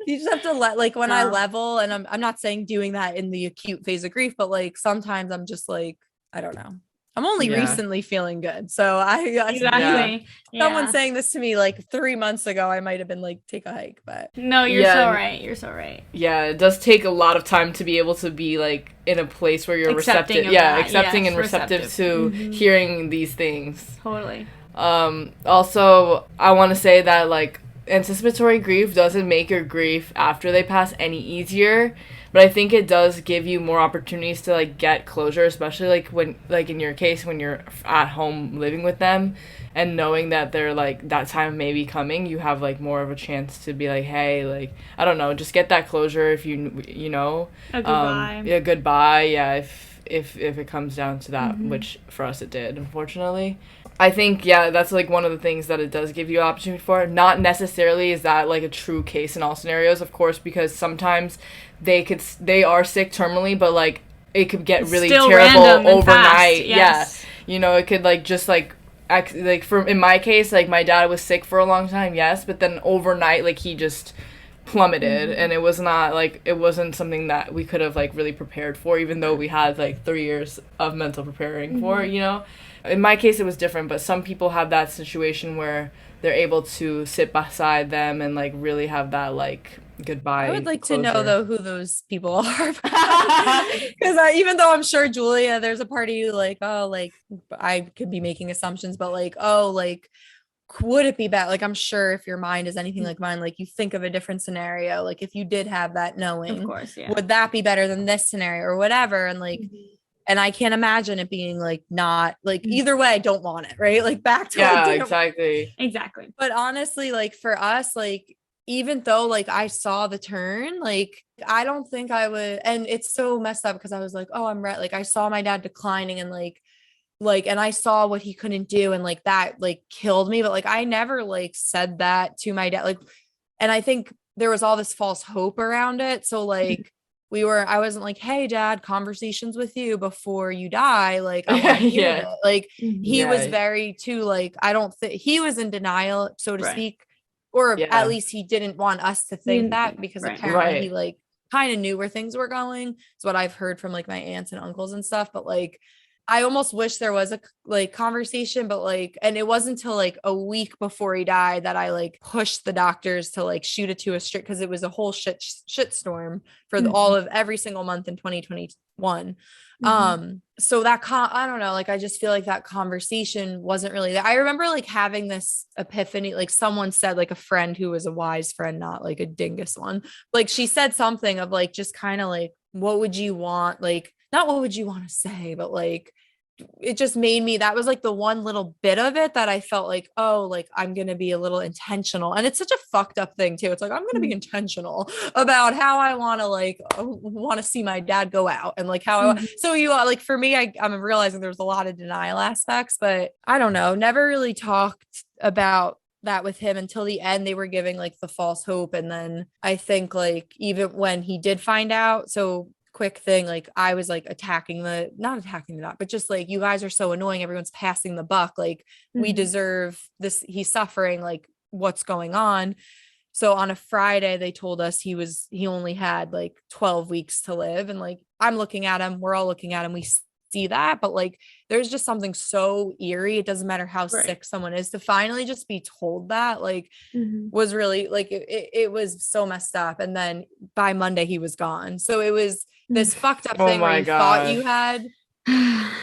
You just have to like when I level, and I'm not saying doing that in the acute phase of grief, but like sometimes I'm just like, I don't know. I'm only recently feeling good. So someone saying this to me like 3 months ago, I might have been like, take a hike, but no, you're so right. You're so right. Yeah. It does take a lot of time to be able to be like in a place where you're accepting and receptive to hearing these things. Totally. Also I want to say that like anticipatory grief doesn't make your grief after they pass any easier, but I think it does give you more opportunities to like get closure, especially like when, like in your case, when you're at home living with them and knowing that they're like that time may be coming, you have like more of a chance to be like, hey, like I don't know, just get that closure if you know a goodbye. If it comes down to that, which for us it did, unfortunately. I think, that's, like, one of the things that it does give you an opportunity for. Not necessarily is that, like, a true case in all scenarios, of course, because sometimes they are sick terminally, but, like, it could get really terrible overnight. Yes. Yeah. It could, like, just, like in my case, like, my dad was sick for a long time, yes, but then overnight, like, he just plummeted, and it was not, like, it wasn't something that we could have, like, really prepared for, even though we had, like, 3 years of mental preparing for, In my case, it was different, but some people have that situation where they're able to sit beside them and, like, really have that, like, goodbye. I would like to know, though, who those people are. Because even though I'm sure, Julia, there's a part of you, like, oh, like, I could be making assumptions, but, like, oh, like, would it be bad? Like, I'm sure if your mind is anything like mine, like, you think of a different scenario. Like, if you did have that knowing, of course, would that be better than this scenario or whatever? And, like... And I can't imagine it being like not like either way, I don't want it, right? Like back to exactly. But honestly, like for us, like even though like I saw the turn, like I don't think I would. And it's so messed up because I was like, oh, I'm right. Like I saw my dad declining and like like, and I saw what he couldn't do, and like that like killed me. But like I never like said that to my dad. Like, and I think there was all this false hope around it. So like I wasn't like, hey dad, conversations with you before you die. Like I want to hear Yeah. that. Like he was Yeah. very too, like, I don't think he was in denial, so to Right. speak, or at Yeah. least he didn't want us to He think didn't that think- because right. apparently he Right. like kind of knew where things were going. It's what I've heard from like my aunts and uncles and stuff. But like I almost wish there was a like conversation, but like, and it wasn't until like a week before he died that I like pushed the doctors to like shoot it to a straight, because it was a whole shit storm for all of every single month in 2021. So that I don't know, like I just feel like that conversation wasn't really there. I remember like having this epiphany, like someone said, like a friend who was a wise friend, not like a dingus one, like she said something of like just kind of like, what would you want, like not what would you want to say, but like it just made me, that was like the one little bit of it that I felt like, oh, like I'm going to be a little intentional. And it's such a fucked up thing too. It's like, I'm going to be intentional about how I want to like, want to see my dad go out, and like how, so you like, for me, I'm realizing there's a lot of denial aspects, but I don't know, never really talked about that with him until the end. They were giving like the false hope. And then I think like, even when he did find out, so quick thing, like I was like not attacking the doc, but just like, you guys are so annoying, everyone's passing the buck, like we deserve this, he's suffering, like what's going on. So on a Friday they told us he only had like 12 weeks to live, and like I'm looking at him, we're all looking at him, we see that, but like there's just something so eerie, it doesn't matter how sick someone is, to finally just be told that like was really like it was so messed up. And then by Monday he was gone. So it was this fucked up thing where you thought you had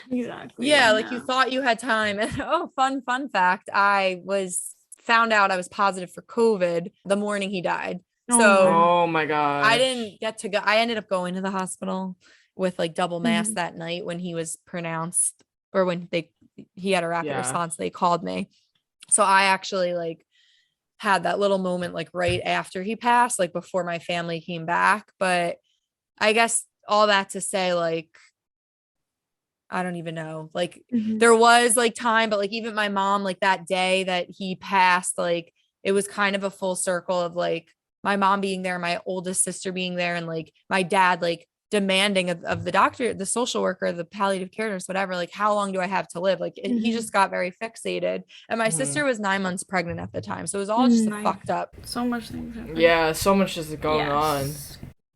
exactly. yeah, like you thought you had time. And oh, fun fact, I was found out I was positive for COVID the morning he died. So oh my god, I didn't get to go. I ended up going to the hospital with like double mask that night when he was pronounced, or when he had a rapid response, they called me. So I actually like had that little moment like right after he passed, like before my family came back. But I guess all that to say, like, I don't even know, like there was like time, but like even my mom, like that day that he passed, like it was kind of a full circle of like my mom being there, my oldest sister being there, and like my dad like demanding of the doctor, the social worker, the palliative care nurse, whatever, like how long do I have to live? Like he just got very fixated. And my sister was 9 months pregnant at the time, so it was all just fucked up. So much things happened. Yeah, so much is going on.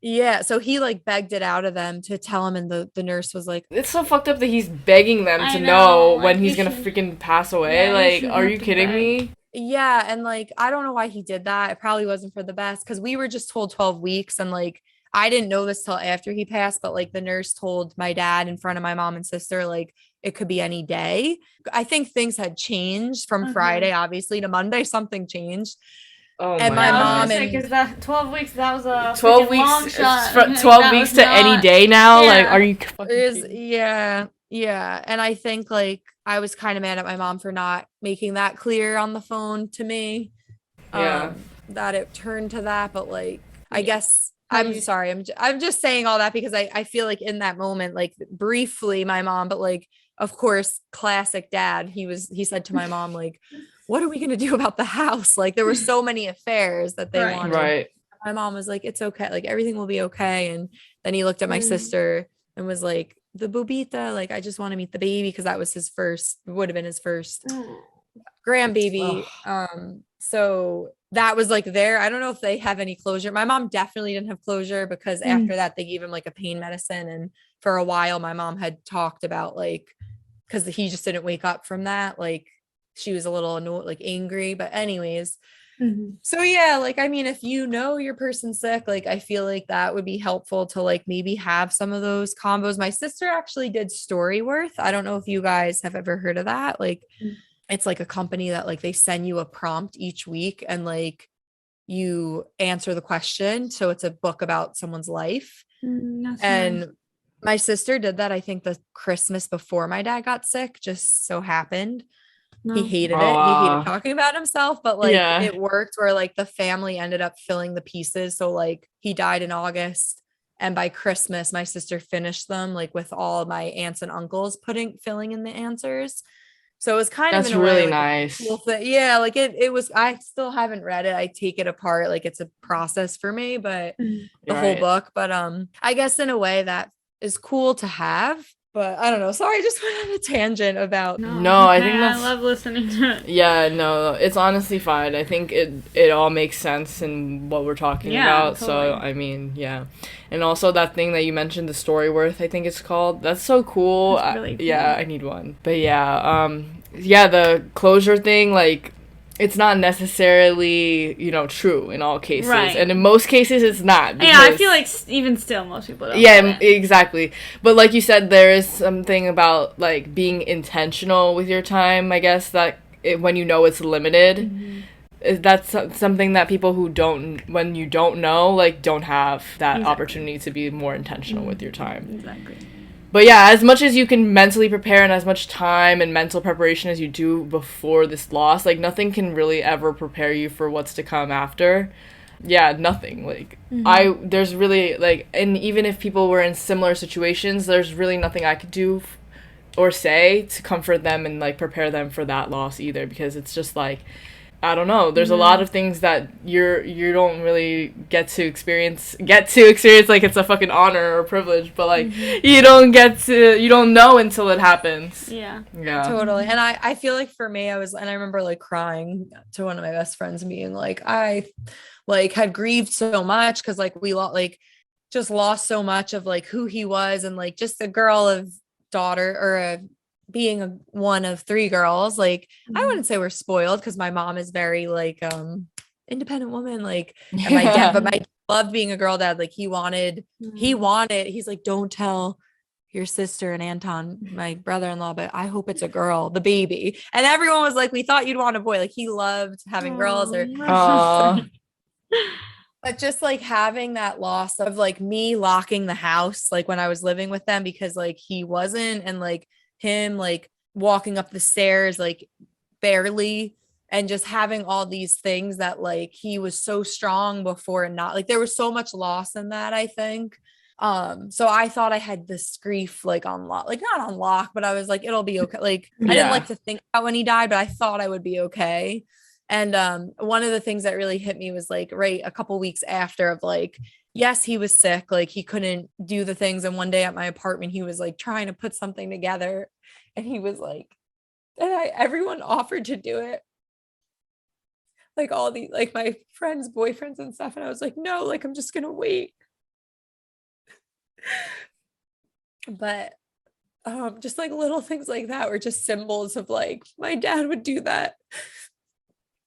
Yeah, so he like begged it out of them to tell him, and the nurse was like, it's so fucked up that he's begging them to know when he's gonna freaking pass away. Like, are you kidding me? Yeah, and like I don't know why he did that. It probably wasn't for the best, because we were just told 12 weeks, and like I didn't know this till after he passed, but like the nurse told my dad in front of my mom and sister, like it could be any day. I think things had changed from Friday, obviously, to Monday. Something changed. Oh and my mom and because that 12 weeks, that was a 12 weeks, long shot. 12 weeks to any day now. Like, are you yeah. And I think like I was kind of mad at my mom for not making that clear on the phone to me. That it turned to that, but like I guess I'm sorry. I'm just saying all that because I feel like in that moment, like briefly my mom, but like, of course, classic dad. He said to my mom, like, what are we going to do about the house? Like there were so many affairs that they wanted. Right. My mom was like, it's okay. Like everything will be okay. And then he looked at my sister and was like, the bobita, like, I just want to meet the baby. Cause that was would have been his first grandbaby. So that was like I don't know if they have any closure. My mom definitely didn't have closure because after that they gave him like a pain medicine. And for a while my mom had talked about like, cause he just didn't wake up from that. Like she was a little annoyed, like angry, but anyways. So yeah, like, I mean, if you know your person's sick, like, I feel like that would be helpful to like maybe have some of those combos. My sister actually did Storyworth. I don't know if you guys have ever heard of that. Like, it's like a company that like they send you a prompt each week and like you answer the question. So it's a book about someone's life. And my sister did that, I think the Christmas before my dad got sick, just so happened. He hated it. He hated talking about himself, but like it worked where like the family ended up filling the pieces. So like he died in August And by Christmas, my sister finished them like with all my aunts and uncles filling in the answers. So it was kind of That's in a way really like nice. a cool thing. Yeah, like it was. I still haven't read it. I take it apart, like it's a process for me, but the whole Right. book. But I guess in a way that is cool to have. But I don't know. Sorry, I just went on a tangent about. No, I think I that's love listening to it. yeah, no, it's honestly fine. I think it all makes sense in what we're talking Yeah, about. So totally. I mean, yeah, and also that thing that you mentioned, the Storyworth, I think it's called. That's so cool. That's really cool. Yeah, I need one. But yeah, the closure thing, like, it's not necessarily, true in all cases. Right. And in most cases, it's not. Yeah, I because- feel like even still, most people don't. yeah, get it. exactly. But like you said, there is something about like being intentional with your time, I guess, that when you know it's limited. That's something that people who when you don't know, like, don't have that Exactly. opportunity to be more intentional with your time. Exactly. But yeah, as much as you can mentally prepare and as much time and mental preparation as you do before this loss, like, nothing can really ever prepare you for what's to come after. Yeah, nothing. Like, there's really, like, and even if people were in similar situations, there's really nothing I could do or say to comfort them and, like, prepare them for that loss either, because it's just, like, I don't know. There's a lot of things that you don't really get to experience like it's a fucking honor or privilege, but like you don't know until it happens. Yeah. Yeah. Totally. And I feel like for me, I remember like crying to one of my best friends and being like, I like had grieved so much because like we just lost so much of like who he was, and like just a girl of daughter or being one of three girls. Like I wouldn't say we're spoiled because my mom is very like independent woman, like, and my dad, but my dad loved being a girl dad. Like he's like, don't tell your sister and Anton, my brother-in-law, but I hope it's a girl, the baby. And everyone was like, we thought you'd want a boy. Like he loved having girls or but just like having that loss of like me locking the house, like when I was living with them, because like he wasn't, and like him like walking up the stairs like barely, and just having all these things that like he was so strong before, and not like there was so much loss in that, I think. So I thought I had this grief like on lock, like not on lock, but I was like, it'll be okay. Like I didn't like to think about when he died, but I thought I would be okay. And one of the things that really hit me was like right a couple weeks after of like, yes, he was sick, like he couldn't do the things. And one day at my apartment, he was like trying to put something together, and he was like, everyone offered to do it. Like all the, like my friends' boyfriends and stuff. And I was like, no, like, I'm just going to wait. But just like little things like that were just symbols of like, my dad would do that.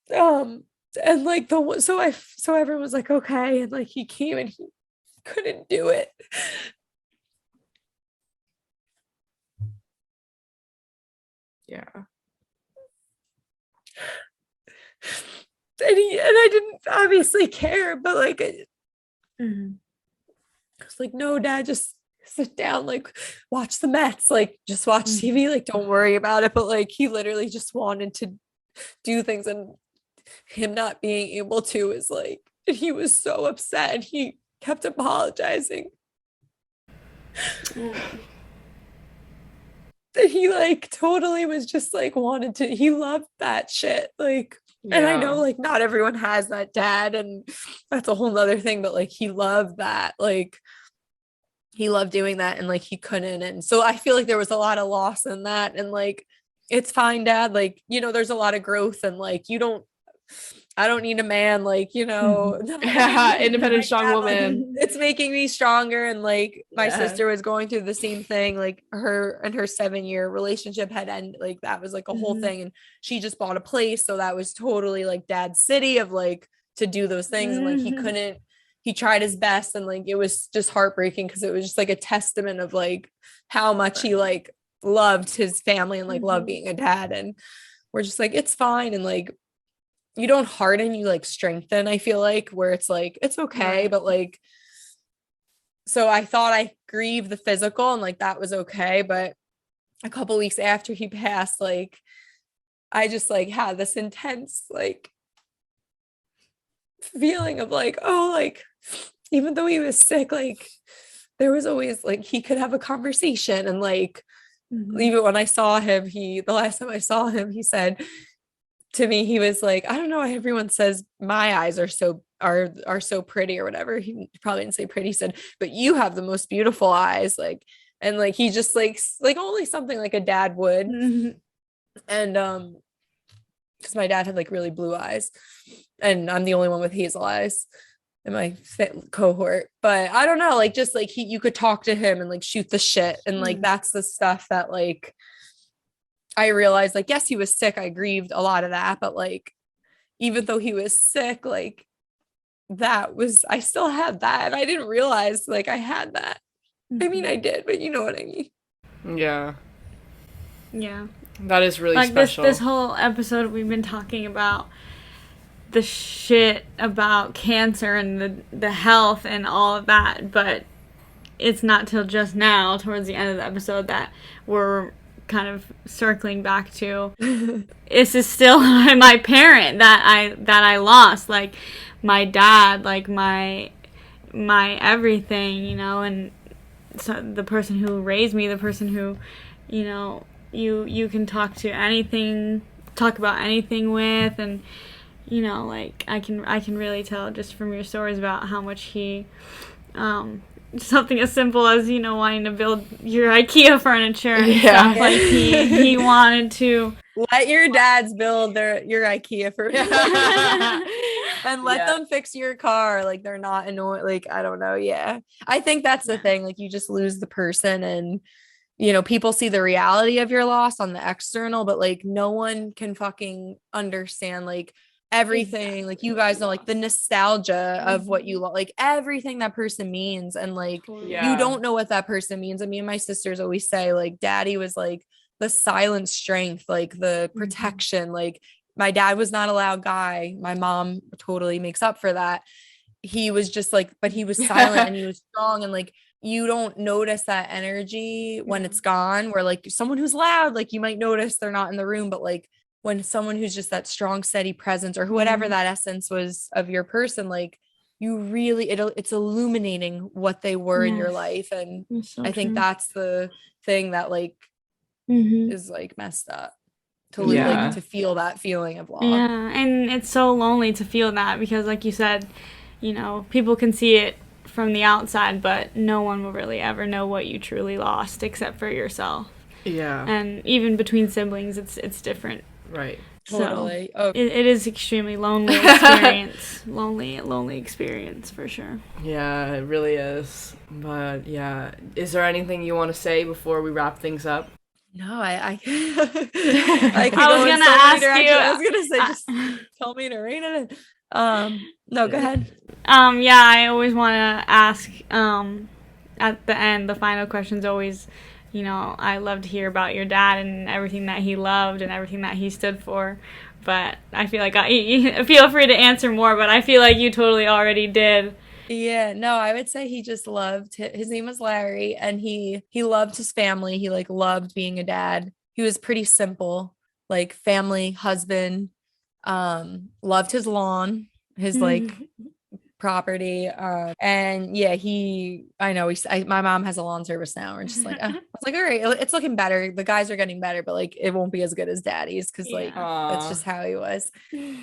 And like so everyone was like, okay. And like he came and he couldn't do it. Yeah. And I didn't obviously care, but like I was like, no, Dad, just sit down, like watch the Mets, like just watch TV, like don't worry about it. But like he literally just wanted to do things, and him not being able to is like, he was so upset and he kept apologizing. That he like totally was just like he loved that shit. Like, and I know like not everyone has that dad, and that's a whole nother thing, but like he loved that. Like he loved doing that, and like he couldn't. And so I feel like there was a lot of loss in that. And like, it's fine, Dad. Like, there's a lot of growth, and like, I don't need a man, like, independent, strong woman. Like, it's making me stronger. And like my sister was going through the same thing, like her 7-year relationship had ended, like that was like a whole thing, and she just bought a place, so that was totally like Dad's city of like to do those things, and like he couldn't. He tried his best, and like it was just heartbreaking because it was just like a testament of like how much he like loved his family and like loved being a dad. And we're just like, it's fine. And like, you don't harden, you like strengthen, I feel like, where it's like, it's okay. But like, so I thought I grieved the physical, and like that was okay. But a couple weeks after he passed, like I just like had this intense like feeling of like, oh, like even though he was sick, like there was always like he could have a conversation. And like even when I saw him, the last time I saw him, he said to me, he was like, I don't know, everyone says my eyes are so pretty or whatever. He probably didn't say pretty, he said, but you have the most beautiful eyes. Like, and like he just like only something like a dad would. And because my dad had like really blue eyes, and I'm the only one with hazel eyes in my cohort. But I don't know, like just like you could talk to him and like shoot the shit, and like that's the stuff that like I realized, like, yes, he was sick. I grieved a lot of that, but like even though he was sick, like I still had that, and I didn't realize like I had that. I mean, I did, but you know what I mean. Yeah. Yeah. That is really like special. This whole episode we've been talking about the shit about cancer and the health and all of that, but it's not till just now towards the end of the episode that we're kind of circling back to this is still my parent that I lost, like my dad, like my everything, you know, and so the person who raised me, the person who, you know, you can talk about anything with, and you know, like I can really tell just from your stories about how much he something as simple as, you know, wanting to build your IKEA furniture and stuff, like he wanted to let your dads build your IKEA furniture and let them fix your car. Like they're not annoying. Like, I don't know. Yeah. I think that's the thing. Like you just lose the person, and, you know, people see the reality of your loss on the external, but like no one can fucking understand like everything. Like you guys know, like the nostalgia of what you like everything that person means. And like, you don't know what that person means. And me and my sisters always say like, daddy was like the silent strength, like the protection. Like my dad was not a loud guy. My mom totally makes up for that. He was just like, but he was silent and he was strong. And like, you don't notice that energy when it's gone, where like someone who's loud, like you might notice they're not in the room, but like when someone who's just that strong, steady presence, or whatever that essence was of your person, like you really, it's illuminating what they were in your life. And so I think that's the thing that like is like messed up to like to feel that feeling of loss. Yeah, and it's so lonely to feel that, because like you said, you know, people can see it from the outside, but no one will really ever know what you truly lost except for yourself. Yeah. And even between siblings, it's different. Right. Totally. So it is extremely lonely experience. lonely experience for sure. Yeah, it really is. But yeah, is there anything you want to say before we wrap things up? No, I I was gonna ask you. I was gonna say, just tell me to rein it in. No, go ahead. Yeah, I always want to ask at the end, the final question's always, you know, I love to hear about your dad and everything that he loved and everything that he stood for. But I feel like feel free to answer more, but I feel like you totally already did. Yeah, no, I would say he just loved, his name was Larry, and he loved his family. He like loved being a dad. He was pretty simple, like family, husband, loved his lawn, his like property. And yeah, my mom has a lawn service now. We're just like, I was like, all right, it's looking better. The guys are getting better, but like, it won't be as good as daddy's. Cause like, that's just how he was.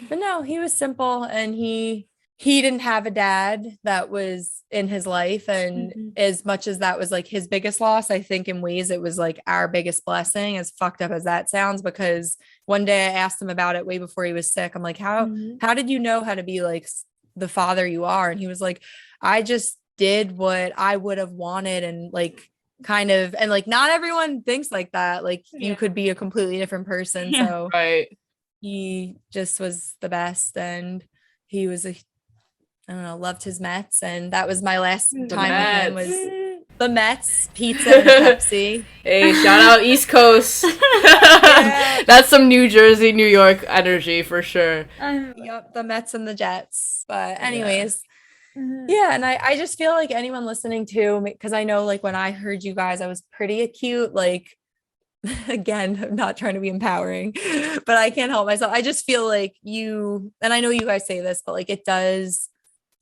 But no, he was simple, and he didn't have a dad that was in his life. And as much as that was like his biggest loss, I think in ways it was like our biggest blessing, as fucked up as that sounds, because one day I asked him about it way before he was sick. I'm like, how did you know how to be like the father you are? And he was like, I just did what I would have wanted. And like, kind of, and like, not everyone thinks like that. Like you could be a completely different person. So he just was the best. And he was I don't know, loved his Mets. And that was my last time with him, was the Mets, pizza, and Pepsi. Hey, shout out East Coast. That's some New Jersey, New York energy for sure. Yep, the Mets and the Jets. But anyways, and I just feel like anyone listening to, because I know like when I heard you guys, I was pretty acute. Like, again, I'm not trying to be empowering, but I can't help myself. I just feel like and I know you guys say this, but like it does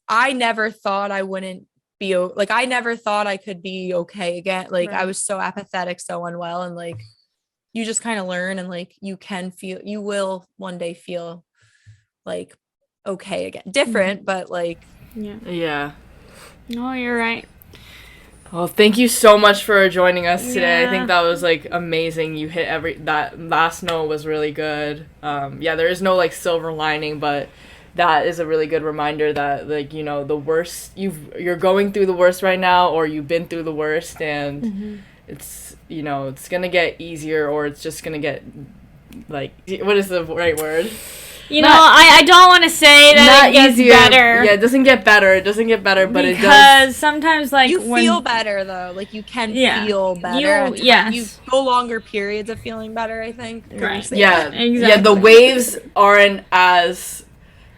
I never thought I wouldn't be like, I never thought I could be okay again. Like I was so apathetic, so unwell, and like you just kind of learn, and like you will one day feel like okay again, different, but like Yeah. No, you're right. Well, thank you so much for joining us today. I think that was like amazing. You hit that last note was really good. There is no like silver lining, but that is a really good reminder that like, you know, the worst you're going through the worst right now, or you've been through the worst, and it's, you know, it's gonna get easier, or it's just gonna get like, what is the right word? You know, I don't want to say that it gets better. Yeah, it doesn't get better. It doesn't get better, but it does. Because sometimes, like, you feel better, though. Like, you can feel better. You no longer periods of feeling better, I think. Right. Yeah, exactly. Yeah, the waves aren't as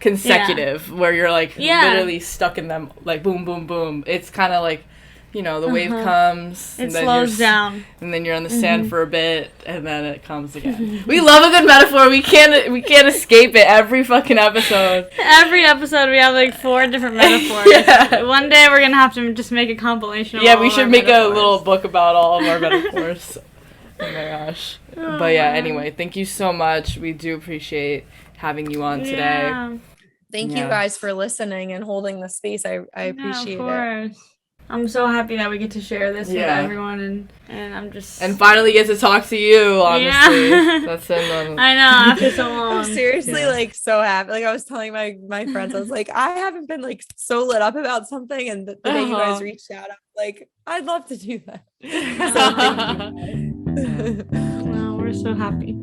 consecutive, where you're, like, literally stuck in them, like, boom, boom, boom. It's kind of like, you know, the wave comes. It slows down. And then you're on the sand for a bit, and then it comes again. We love a good metaphor. We can't escape it every fucking episode. Every episode we have like 4 different metaphors. One day we're going to have to just make a compilation of all we should make metaphors. A little book about all of our metaphors. Oh my gosh. But yeah, anyway, thank you so much. We do appreciate having you on today. Thank you guys for listening and holding the space. I appreciate it. I'm so happy that we get to share this with everyone, and I'm just... And finally get to talk to you, honestly. That's I know, after so long. I'm seriously, like, so happy. Like, I was telling my friends, I was like, I haven't been, like, so lit up about something, and the day you guys reached out, I'm like, I'd love to do that. So thank you. Well, we're so happy.